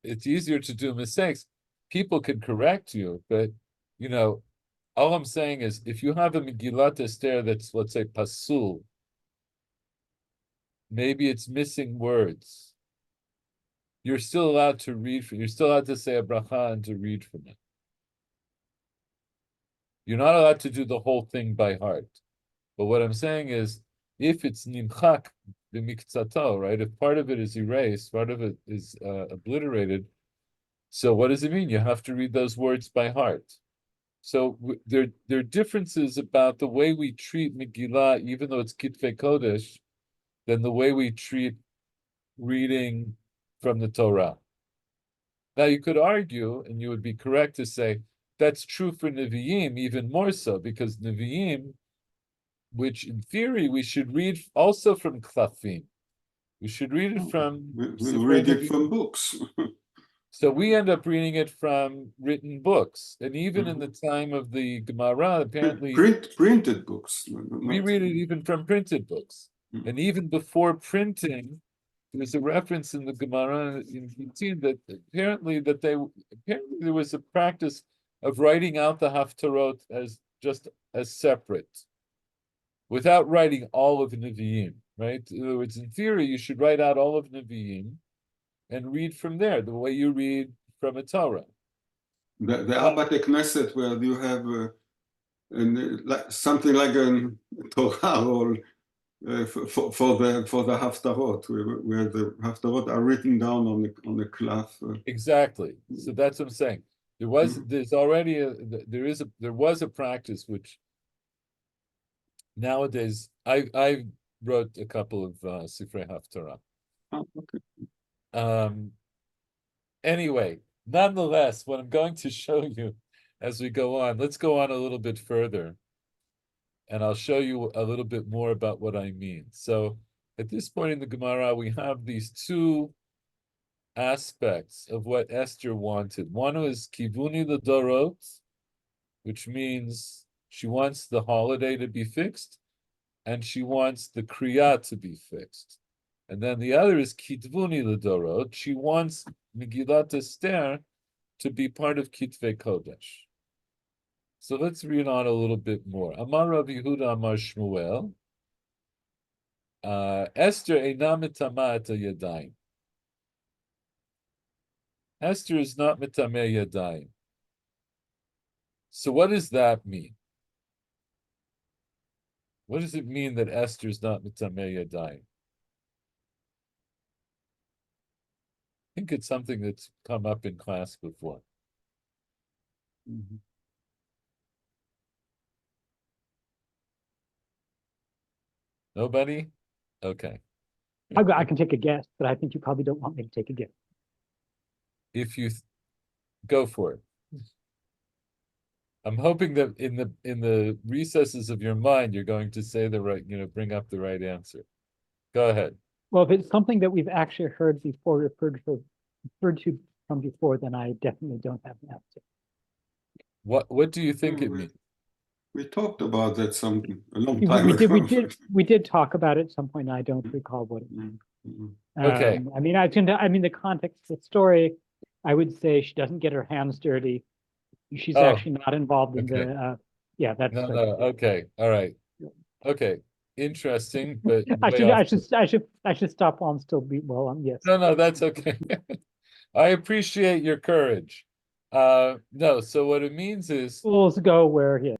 it's easier to do mistakes. People can correct you, but all I'm saying is if you have a Megillat Esther that's, let's say, pasul, maybe it's missing words. You're still allowed to read from. You're still allowed to say a bracha and to read from it. You're not allowed to do the whole thing by heart. But what I'm saying is, if it's nimchak b'miktzato, right? If part of it is erased, part of it is obliterated. So what does it mean? You have to read those words by heart. So there are differences about the way we treat Megillah, even though it's Kitvei Kodesh, than the way we treat reading from the Torah. Now you could argue, and you would be correct to say, that's true for Nevi'im even more so, because Nevi'im, which in theory we should read also from Klafim. We should read it from... We read it from books. So we end up reading it from written books. And even in the time of the Gemara, apparently... Printed books. We read it even from printed books. And even before printing, there's a reference in the Gemara in Gittin that apparently there was a practice of writing out the Haftarot as separate, without writing all of Nevi'im, right? In other words, in theory, you should write out all of Nevi'im and read from there, the way you read from a Torah. There are Bate Knesset where you have something like a Torah roll for the Haftarot, where the Haftarot are written down on the cloth. Exactly. So that's what I'm saying. There was a practice which nowadays I wrote a couple of Sifrei Haftarah. Oh, okay. Anyway, nonetheless, what I'm going to show you as we go on, let's go on a little bit further, and I'll show you a little bit more about what I mean. So at this point in the Gemara, we have these two aspects of what Esther wanted. One was Kivuni L'Dorot, which means she wants the holiday to be fixed. and she wants the kriya to be fixed. And then the other is Kitvuni L'Dorot. She wants Megillat Esther to be part of Kitvei Kodesh. So let's read on a little bit more. Amar Rav Yehuda Amar Shmuel. Esther eina mitama et yadayim. Esther is not mitameh yadayim. So what does that mean? What does it mean that Esther is not mitameh yadayim? I think it's something that's come up in class before. Mhm. Nobody? Okay. I can take a guess, but I think you probably don't want me to take a guess. If you go for it. I'm hoping that in the recesses of your mind, you're going to say the right, bring up the right answer. Go ahead. Well, if it's something that we've actually heard before, referred to from before, then I definitely don't have an answer. What do you think Yeah, it means? We talked about that a long We time did, ago. we did talk about it at some point. I don't recall what it meant. Mhm. Okay. I mean, the context of the story, I would say she doesn't get her hands dirty. She's Oh, actually not involved in okay. the, yeah, that's. No, okay, all right. Okay, interesting, but I way should, off. I should stop while I'm still yes. No, that's okay. I appreciate your courage. No, so what it means is Schools go where, yes.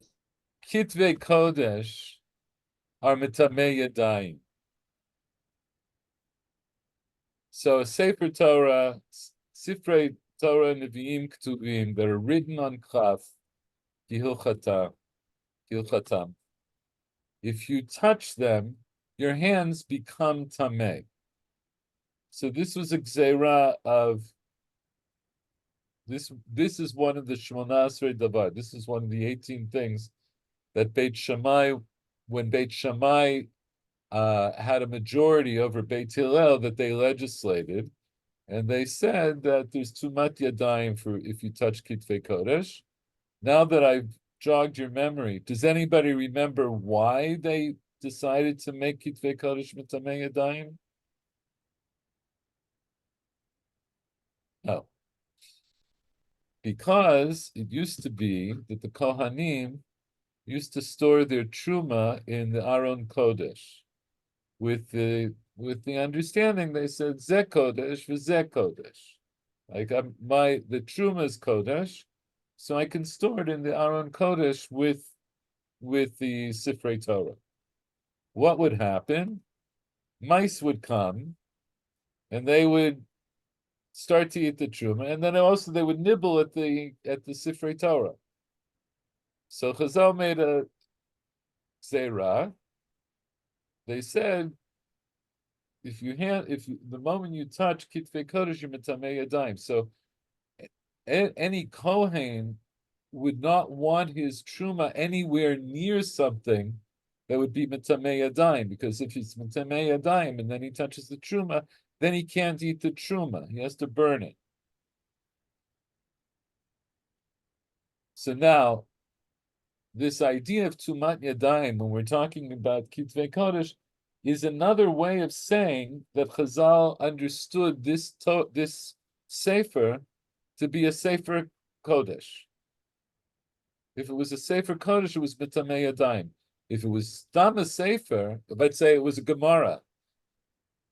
Kitvei Kodesh are mitamei yadayim. So Sefer Torah, Sifrei Torah, Nevi'im, Ktuvim that are written on Chaf, Gilchatam. If you touch them, your hands become tameh. So this was a gzeira of this. This is one of the Shmona Esrei Davar. This is one of the 18 things that Beit Shammai, when Beit Shammai had a majority over Beit Hillel, that they legislated, and they said that there's tumat yadayim for if you touch Kitvei Kodesh. Now that I've jogged your memory, does anybody remember why they decided to make Kitvei Kodesh mitamei yadayim? No. Because it used to be that the Kohanim used to store their truma in the Aron Kodesh, with the understanding they said Zeh Kodesh v'Zeh Kodesh. Like the truma is Kodesh, so I can store it in the Aron Kodesh with the Sifrei Torah. What would happen? Mice would come, and they would start to eat the truma, and then also they would nibble at the Sifrei Torah. So Chazal made a zera. They said, the moment you touch Kitvei Kodesh, you're mitamei yadayim. So any Kohen would not want his truma anywhere near something that would be mitamei yadayim, because if he's mitamei yadayim and then he touches the truma, then he can't eat the truma. He has to burn it. So now, this idea of tumat yadayim, when we're talking about Kitvei Kodesh, is another way of saying that Chazal understood this sefer to be a sefer Kodesh. If it was a sefer Kodesh, it was mitamei yadayim. If it was stam a sefer, let's say it was a Gemara.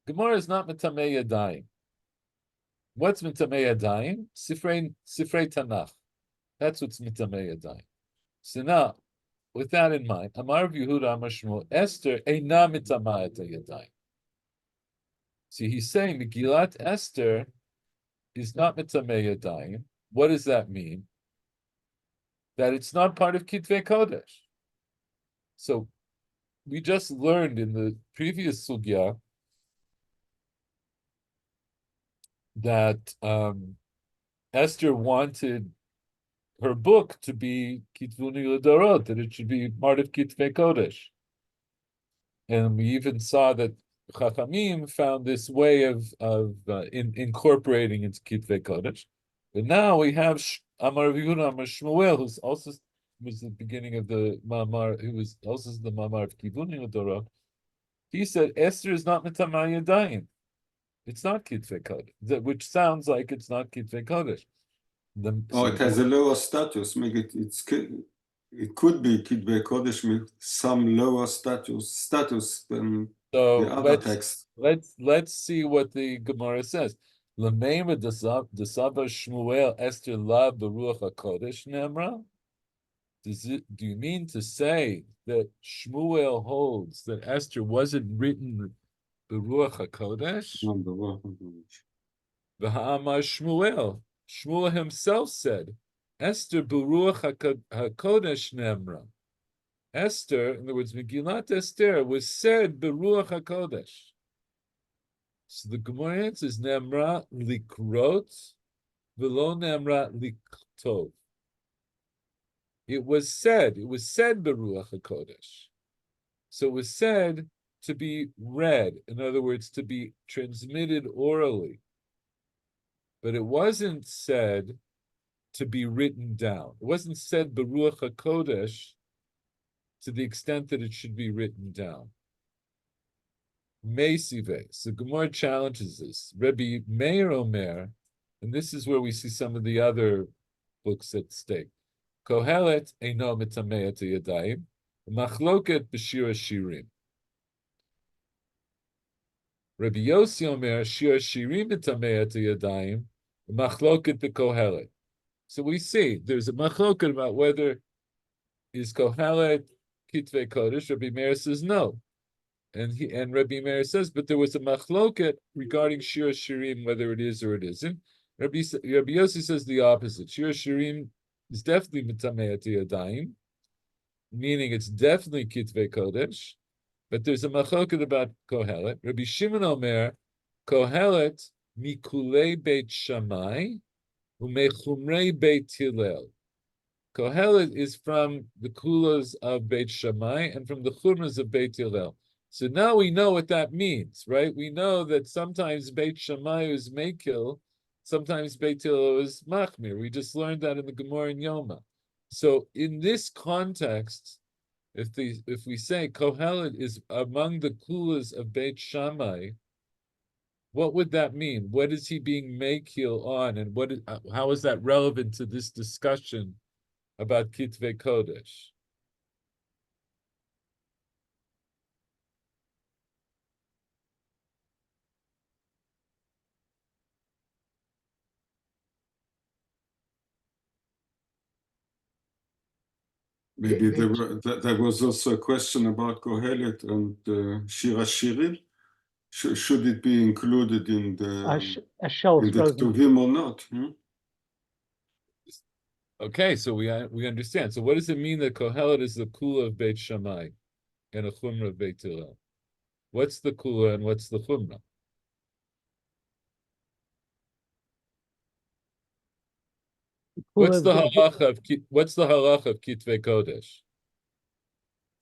Gemara is not mitamei yadayim. What's mitamei yadayim? Sifrei Tanakh. That's what's mitamei yadayim. So now, with that in mind, Amar Rav Yehuda Amar Shmuel, Esther eina mitamah et yadayim. See, he's saying Megillat Esther is not mitamei yadayim. What does that mean? That it's not part of Kitvei Kodesh. So we just learned in the previous sugya that Esther wanted her book to be Kitvuni L'Dorot, that it should be part of Kitvei Kodesh. And we even saw that Chachamim found this way of incorporating into Kitvei Kodesh. But now we have Amar Rav Yehuda Amar Shmuel, who's also was the beginning of the Mamar, who was also the Mamar of Kivunim Adora, he said Esther is not Mitamah Yadayim. It's not Kitvei Kodesh, which sounds like it's not Kitvei Kodesh. It has a lower status. Maybe it could be Kitvei Kodesh with some lower status than so the other text. let's see what the Gemara says. L'meima desava Shmuel Esther la beruach hakodesh nemra. Do you mean to say that Shmuel holds that Esther wasn't written beruach hakodesh? V'ha'amar Shmuel. Shmuel himself said, Esther beruach hakodesh nemra. Esther, in other words, Megillat Esther was said beruach hakodesh. So the Gemara answers nemra likrot v'lo nemra liktov. It was said beruach hakodesh. So it was said to be read, in other words, to be transmitted orally. But it wasn't said to be written down. It wasn't said beruach hakodesh to the extent that it should be written down. Meisive. So Gemara challenges this. Rabbi Meir Omer, and this is where we see some of the other books at stake. Kohelet eino mitameh yadayim, machloket b'shir shirim. Rabbi Yossi Omer, shir shirim mitameh yadayim, machloket b'kohelet. So we see there's a machloket about whether is Kohelet Kitvei Kodesh. Rabbi Meir says no, and Rabbi Meir says, but there was a machloket regarding Shir Shirim, whether it is or it isn't. Rabbi Yossi says the opposite. Shir Shirim is definitely Mitameh Yadayim, meaning it's definitely Kitvei Kodesh, but there's a machloket about Kohelet. Rabbi Shimon Omer, Kohelet Mikulei Beit Shammai Umechumrei Beit Hillel. Kohelet is from the kulas of Beit Shammai and from the chumras of Beit Hillel. So now we know what that means, right? We know that sometimes Beit Shammai is Mekil, sometimes Beit Hillel is Machmir. We just learned that in the Gemara in Yoma. So in this context, if we say Kohelet is among the kulas of Beit Shammai, what would that mean? What is he being Mekil on, and how is that relevant to this discussion about Kitvei Kodesh? Maybe there was also a question about Kohelet and Shir HaShirim. Should it be included in the Ktuvim or not? Okay, so we understand. So what does it mean that Kohelet is the kula of Beit Shammai and a chumrah of Beit Hillel? What's the kula and what's the chumrah? What's the halacha of Kitvei Kodesh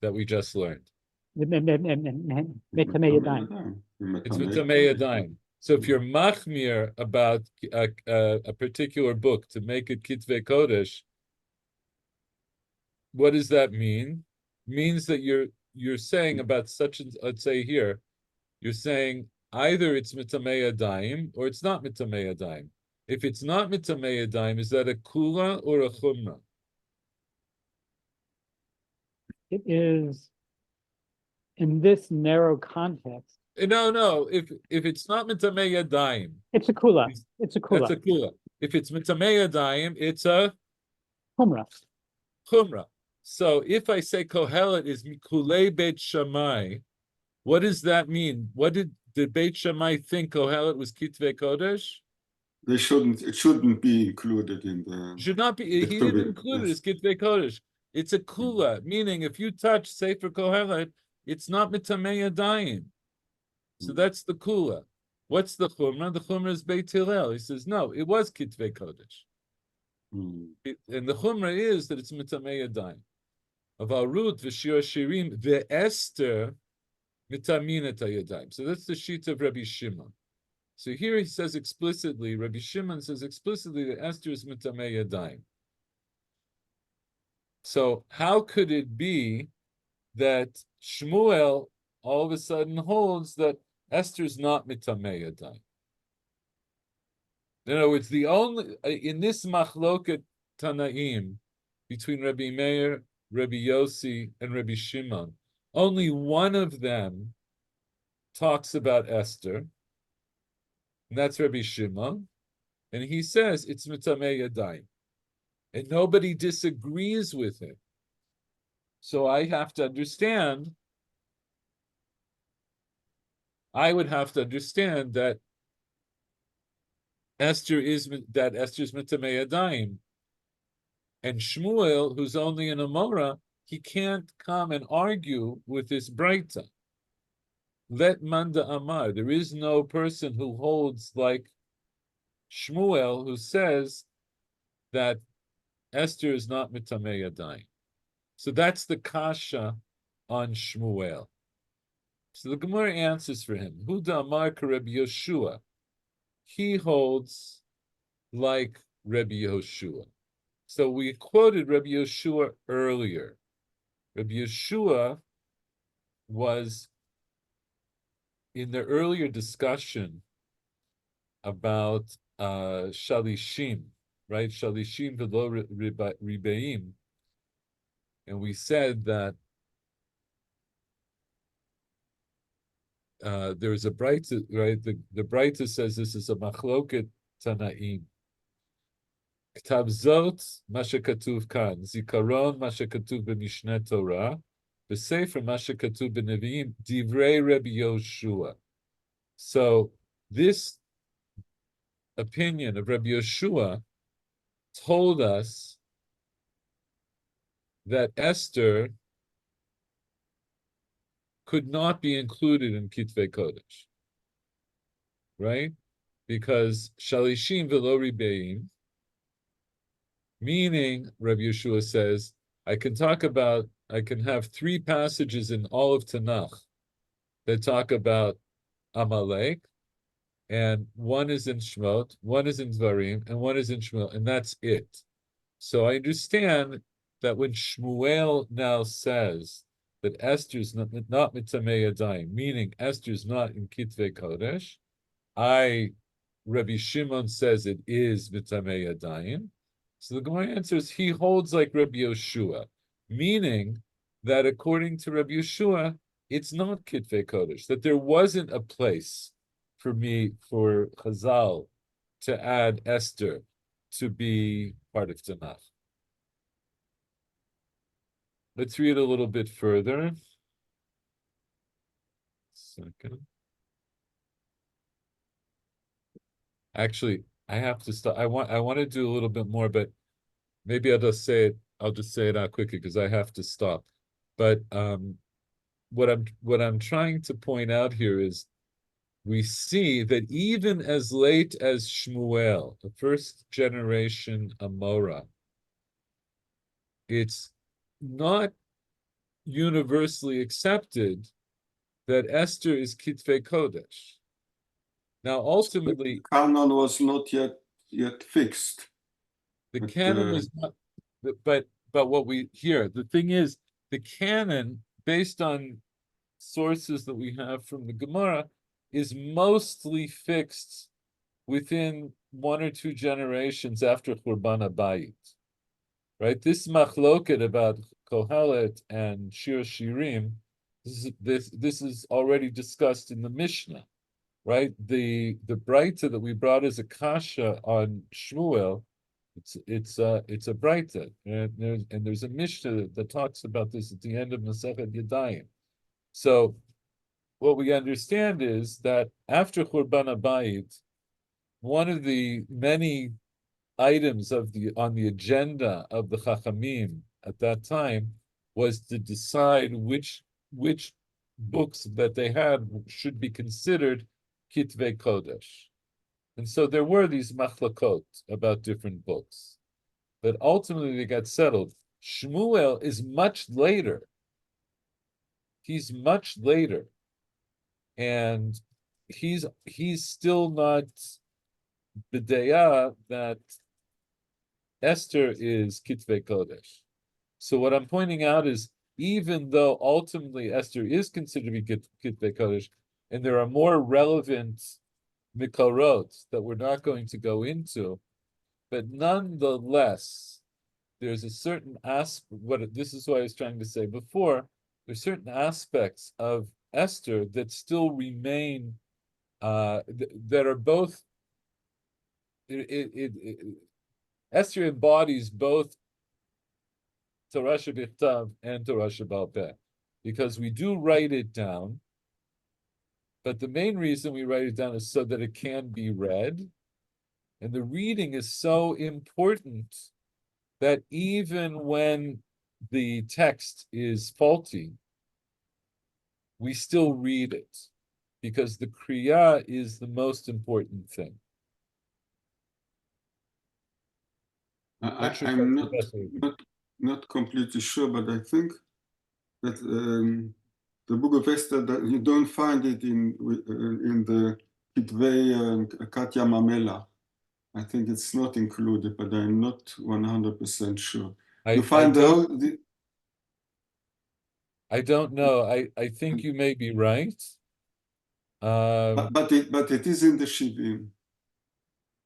that we just learned? Mitameh Yadayim. It's Mitameh Yadayim. So if you're machmir about a particular book to make it Kitvei Kodesh, what does that mean? It means that you're saying about such, let's say here, you're saying either it's Mitameh Yadayim or it's not Mitameh Yadayim. If it's not Mitameh Yadayim, is that a kula or a chumrah? It is, in this narrow context. No. If it's not Mitameh Yadayim, it's a kula. It's a kula. That's a kula. If it's Mitameh Yadayim, it's a chumrah. Chumrah. So if I say Kohelet is Mikulei Beit Shammai, what does that mean? What did Beit Shammai think Kohelet was Kitvei Kodesh? It shouldn't be included in the. Should not be. He didn't include it as Kitvei Kodesh. It's a kula, meaning if you touch Sefer Kohelet, it's not Mitameh Yadayim. So that's the kula. What's the chumrah? The chumrah is Beit Hillel. He says no, it was Kitvei Kodesh. And the chumrah is that it's Mitameh Yadayim. Of Arut v'Shir Shirim ve'Esther Mitaminat Yadayim. So that's the sheet of Rabbi Shimon. So here he says explicitly, Rabbi Shimon says explicitly that Esther is Mitameh Yadayim. So how could it be that Shmuel all of a sudden holds that Esther's not mitamei yadayim? In other words, the only in this machloket Tanaim between Rabbi Meir, Rabbi Yossi, and Rabbi Shimon, only one of them talks about Esther, and that's Rabbi Shimon, and he says it's mitamei yadayim, and nobody disagrees with him. So I have to understand. I would have to understand that Esther's mitamei yadayim, and Shmuel, who's only an Amora, he can't come and argue with this Breita. Let Manda Amar. There is no person who holds like Shmuel, who says that Esther is not mitamei yadayim. So that's the kasha on Shmuel. So the Gemara answers for him. Huda Amar Rabbi Yoshua. He holds like Rabbi Yoshua. So we quoted Rabbi Yoshua earlier. Rabbi Yoshua was in the earlier discussion about Shalishim, right? Shalishim v'lo ribeim. And we said that there's a Breita, right? The Breita says this is a machloket Tanaim. K'tav zot, ma shekatuv kan. Zikaron, ma shekatuv b'Mishneh Torah. B'Sefer, ma shekatuv b'Nevi'im. Divrei Rabbi Yoshua. So this opinion of Rabbi Yoshua told us that Esther could not be included in Kitvei Kodesh, right? Because Shalishim v'lo ribeim, meaning, Rabbi Yeshua says, I can have 3 passages in all of Tanakh that talk about Amalek, and one is in Shmot, one is in Dvarim, and one is in Shmuel, and that's it. So I understand that when Shmuel now says that Esther's not mitamei yadayim, meaning Esther's not in Kitvei Kodesh, Rabbi Shimon says it is mitamei yadayim. So the Gemara answers, he holds like Rabbi Yoshua, meaning that according to Rabbi Yoshua, it's not Kitvei Kodesh, that there wasn't a place for Chazal to add Esther to be part of Tanakh. Let's read a little bit further. Second. Actually, I have to stop. I want to do a little bit more, but maybe I'll just say it out quickly because I have to stop. But what I'm trying to point out here is we see that even as late as Shmuel, the first generation Amora, it's not universally accepted that Esther is Kitvei Kodesh. Now, ultimately, the canon was not yet fixed. the canon was not, but what we hear, the thing is, the canon, based on sources that we have from the Gemara, is mostly fixed within 1 or 2 generations after Churban Abayit. Right? This machloket about Kohelet and Shir Shirim, this is already discussed in the Mishnah, right? The Breita that we brought as a kasha on Shmuel, it's a Breita, and there's a Mishnah that talks about this at the end of Masechet Yadayim. So what we understand is that after Churban Abayit, one of the many items on the agenda of the Chachamim at that time was to decide which books that they had should be considered Kitvei Kodesh. And so there were these machlokot about different books. But ultimately they got settled. Shmuel is much later. He's much later. And he's still not b'deya that Esther is Kitvei Kodesh. So what I'm pointing out is, even though ultimately Esther is considered to be Kitvei Kodesh, and there are more relevant mikorot that we're not going to go into, but nonetheless, there's a certain aspect. This is what I was trying to say before. There's certain aspects of Esther that still remain, that are both. Esther embodies both Torah Shebichtav and Torah Shebal Peh, because we do write it down, but the main reason we write it down is so that it can be read, and the reading is so important that even when the text is faulty, we still read it, because the Kriya is the most important thing. I'm that's the best way. not completely sure, but I think that the book of Esther, that you don't find it in the Kitvei Katya Mamela. I think it's not included, but I'm not 100% sure. You find I don't know. I think you may be right. but it is in the Shivim.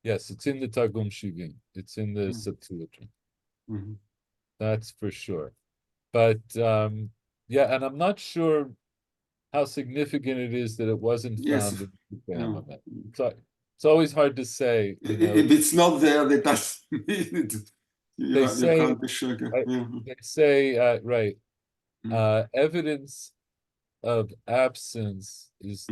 Yes, it's in the Targum Shivim. It's in the Septuagint. That's for sure. But yeah, and I'm not sure how significant it is that it wasn't found in the Hammamet. So it's always hard to say. If it's not there, that doesn't mean it. You can't be sure. They say right. Evidence of absence is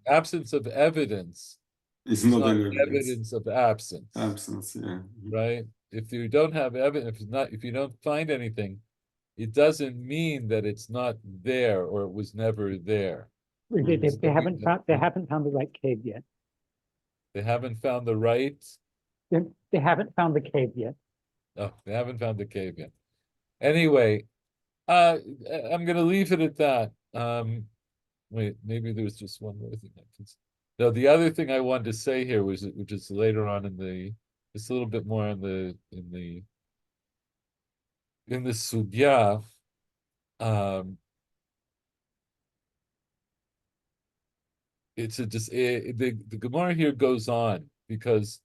absence of evidence is not not evidence of absence. Absence, yeah. Right? If you don't have evidence, if you don't find anything, it doesn't mean that it's not there or it was never there. They haven't found the right cave yet. They haven't found the right. They haven't found the cave yet. Oh, they haven't found the cave yet. Anyway, I'm gonna leave it at that. Wait, maybe there's just one more thing I can say. No, the other thing I wanted to say here was, which is later on it's a little bit more in the sugya. It's the Gemara here goes on, because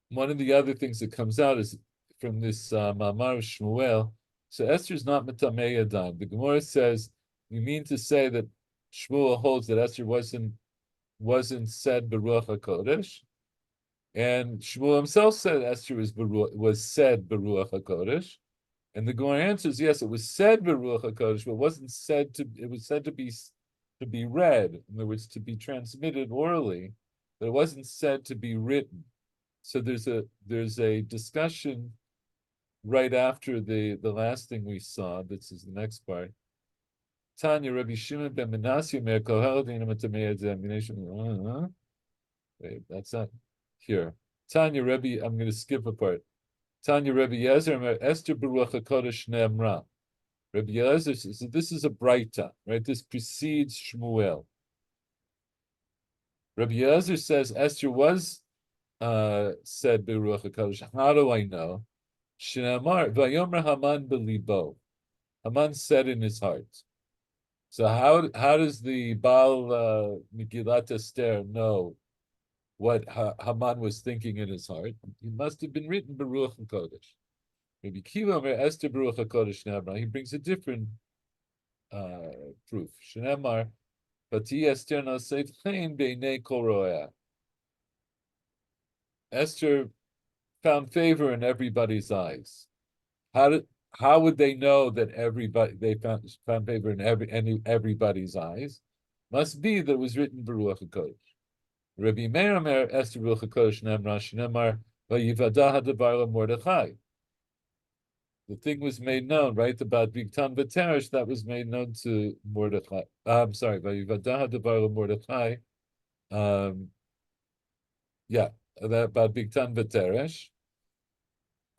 one of the other things that comes out is from this Ma'amar of Shmuel. So Esther's not Metamei Yadayim. The Gemara says, you mean to say that Shmuel holds that Esther wasn't said Beruach HaKodesh? And Shmuel himself said Esther was said Beruach HaKodesh. And the Gemara answers, yes, it was said Beruach HaKodesh, but it was said to be read. In other words, to be transmitted orally, but it wasn't said to be written. So there's a discussion right after the last thing we saw. This is the next part. Tanya Rabbi Shimon ben Menashe Mer Kohel Dina Matamei Examination. Wait, that's not here. Tanya Rabbi, I'm going to skip a part. Tanya Rabbi Yezer Mer Esther Beruach HaKodesh Ne'emra. Rabbi Yezer says, so this is a Braita, right? This precedes Shmuel. Rabbi Yezer says Esther was said Beruach HaKodesh. How do I know? Shnamar Vayomer Haman belibo. Haman said in his heart. So how does the Baal Megillat Esther know what Haman was thinking in his heart? It must have been written Beruach HaKodesh. Maybe Kiva Omer Esther Beruach HaKodesh Shnamar. He brings a different proof. Shnamar Vati Esther Naseit Chaim Beinei Kol Ro'eh. Esther found favor in everybody's eyes. How would they know that they found favor in everybody's eyes? Must be that it was written Beruach HaKodesh. Rabbi Meir Omer Esther Beruach HaKodesh Nemra Shnemar Vayivadah Hadavar Mordechai. The thing was made known, right? About Bigtan V'Teresh, that was made known to Mordechai. I'm sorry, Vayivadah Hadavar Mordechai. Yeah, that about Bigtan V'Teresh.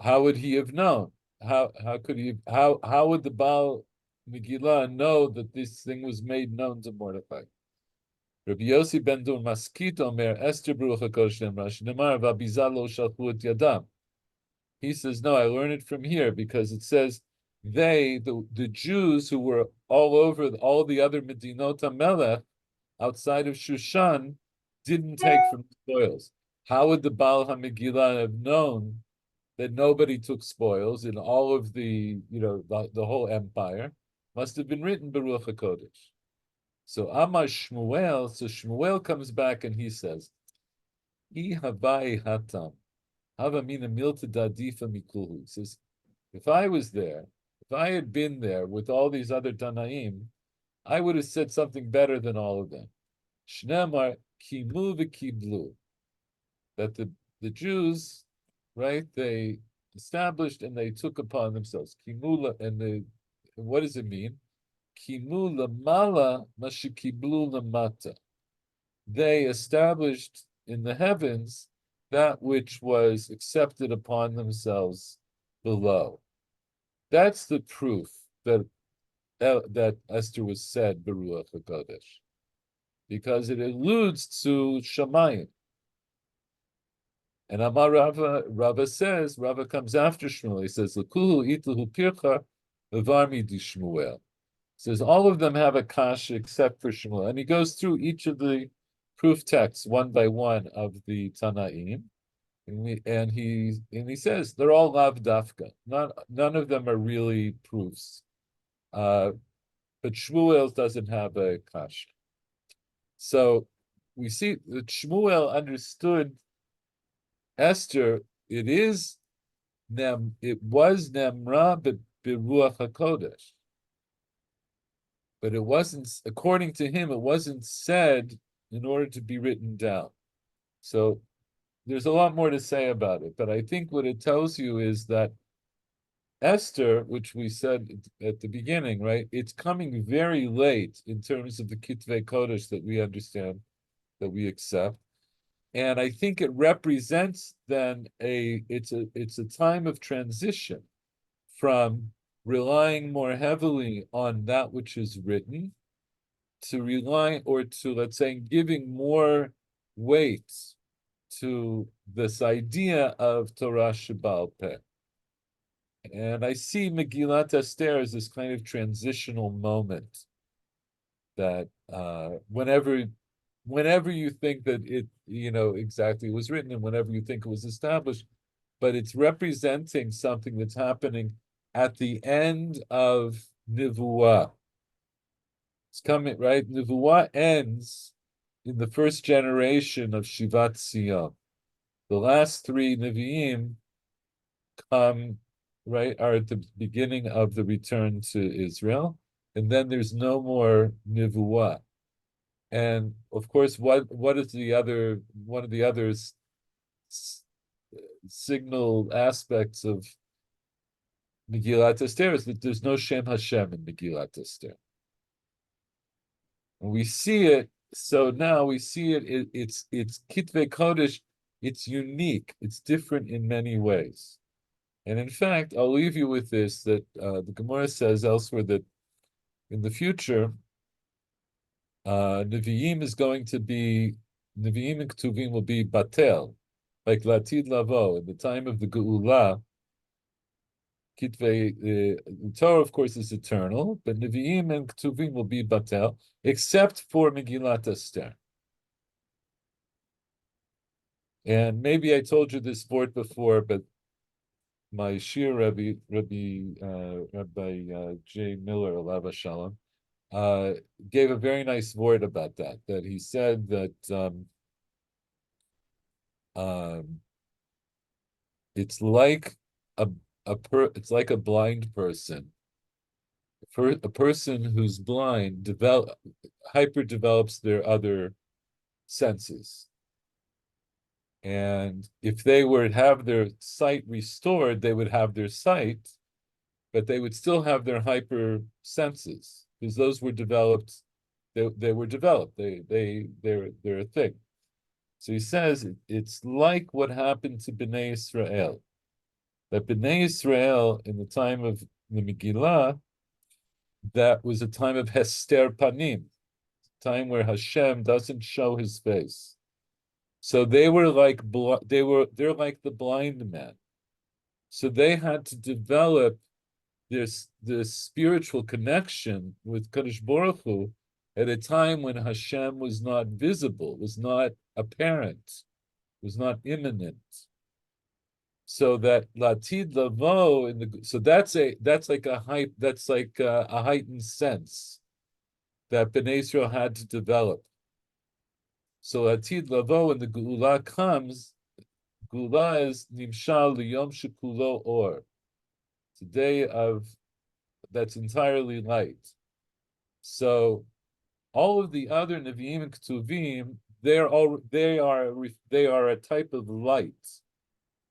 How would he have known? How could he? How would the Baal Megillah know that this thing was made known to Mordechai? Rabbi Yossi ben Dur Maskit Omer Esther Beruach HaKodesh Nemra Shnemar V'Abizah Lo Shalchu Et Yadam. He says, no, I learned it from here because it says the Jews who were all over all the other Medinot HaMelech outside of Shushan didn't take from the spoils. How would the Baal HaMegillah have known that nobody took spoils in all of the whole empire? Must have been written Baruch HaKodesh. So Amar Shmuel, so Shmuel comes back and he says, I havai hatam, hava mina milta dadifa mikulhu. He says, if I was there, if I had been there with all these other Tanaim, I would have said something better than all of them. Shnemar kimu v'kiblu. That the Jews, right, they established and they took upon themselves. Kimula, and what does it mean? Kimu lamala mashikiblu lamata. They established in the heavens that which was accepted upon themselves below. That's the proof that Esther was said Baruch HaKodesh, because it alludes to Shamayim. And Amar Rava says, Rava comes after Shmuel. He says, L'kuhu itluhu pircha v'varmi di Shmuel. Says all of them have a kasha except for Shmuel, and he goes through each of the proof texts one by one of the Tanaim, and he says they're all lav dafka. None of them are really proofs, but Shmuel doesn't have a kasha. So we see that Shmuel understood Esther. It was Nemra Beruach HaKodesh. But it wasn't, according to him, it wasn't said in order to be written down. So there's a lot more to say about it, but I think what it tells you is that Esther, which we said at the beginning, right, it's coming very late in terms of the Kitvei Kodesh that we understand, that we accept. And I think it represents then it's a time of transition from relying more heavily on that which is written to relying, or to, let's say, giving more weight to this idea of Torah Sheba'al Peh. And I see Megillat Esther as this kind of transitional moment that whenever you think that it, exactly was written, and whenever you think it was established, but it's representing something that's happening at the end of Nivuah. It's coming, right? Nivuah ends in the first generation of Shivat Sion. The last three Nevi'im come, right, are at the beginning of the return to Israel, and then there's no more Nivuah. And of course, what is one of the other signal aspects of Megillat Esther is that there's no Shem Hashem in Megillat Esther. And we see it, so now we see it's Kitvei Kodesh, it's unique, it's different in many ways. And in fact, I'll leave you with this, that the Gemara says elsewhere that in the future, Nevi'im and Ketuvim will be Batel, like Latid Lavo, in the time of the Geula. Kitvei, the Torah, of course, is eternal, but Nevi'im and Ketuvim will be Batel, except for Megillat Esther. And maybe I told you this word before, but my Shir Rabbi J. Miller, Alav Shalom, gave a very nice word about that he said that it's like it's like a blind person. A person who's blind hyper develops their other senses. And if they were to have their sight restored, they would have their sight, but they would still have their hyper senses, because those were developed. They were developed. They're a thing. So he says it's like what happened to Bnei Israel. That Bnei Israel in the time of the Megillah, that was a time of Hester Panim, time where Hashem doesn't show his face. So they're like the blind man. So they had to develop this spiritual connection with Kadosh Baruch Hu at a time when Hashem was not visible, was not apparent, was not imminent. So that Latid Lavo that's like a heightened sense that Bnei Israel had to develop. So Latid Lavo, when the Geula comes, Geula is Nimshal Liyom Shekulo Or. It's a day that's entirely light. So all of the other Nevi'im and Ketuvim, they are a type of light.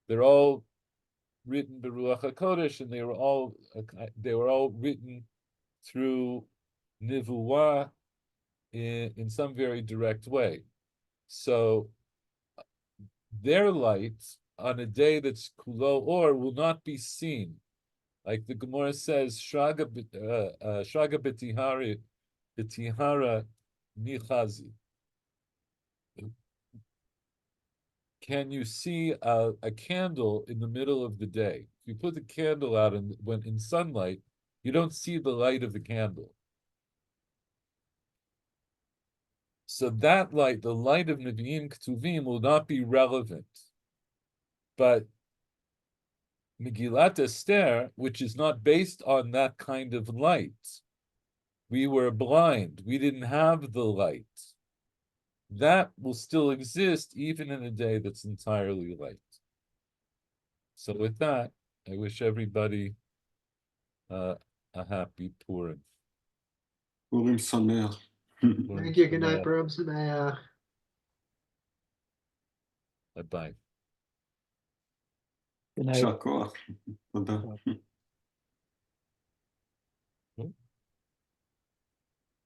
They're all written Beruach HaKodesh, and they were all written through Nivuah in some very direct way. So their light on a day that's Kulo Or will not be seen. Like the Gemara says, Shraga betihara nichazi. Can you see a candle in the middle of the day? If you put the candle out when in sunlight, you don't see the light of the candle. So that light, the light of Nevi'im Ketuvim, will not be relevant. But Megillat Esther, which is not based on that kind of light, we were blind, we didn't have the light. That will still exist even in a day that's entirely light. So with that, I wish everybody a happy Purim. Purim Sameach. Thank you. Good night, Purim Sameach. Bye-bye. Good night. יישר כוח. תודה.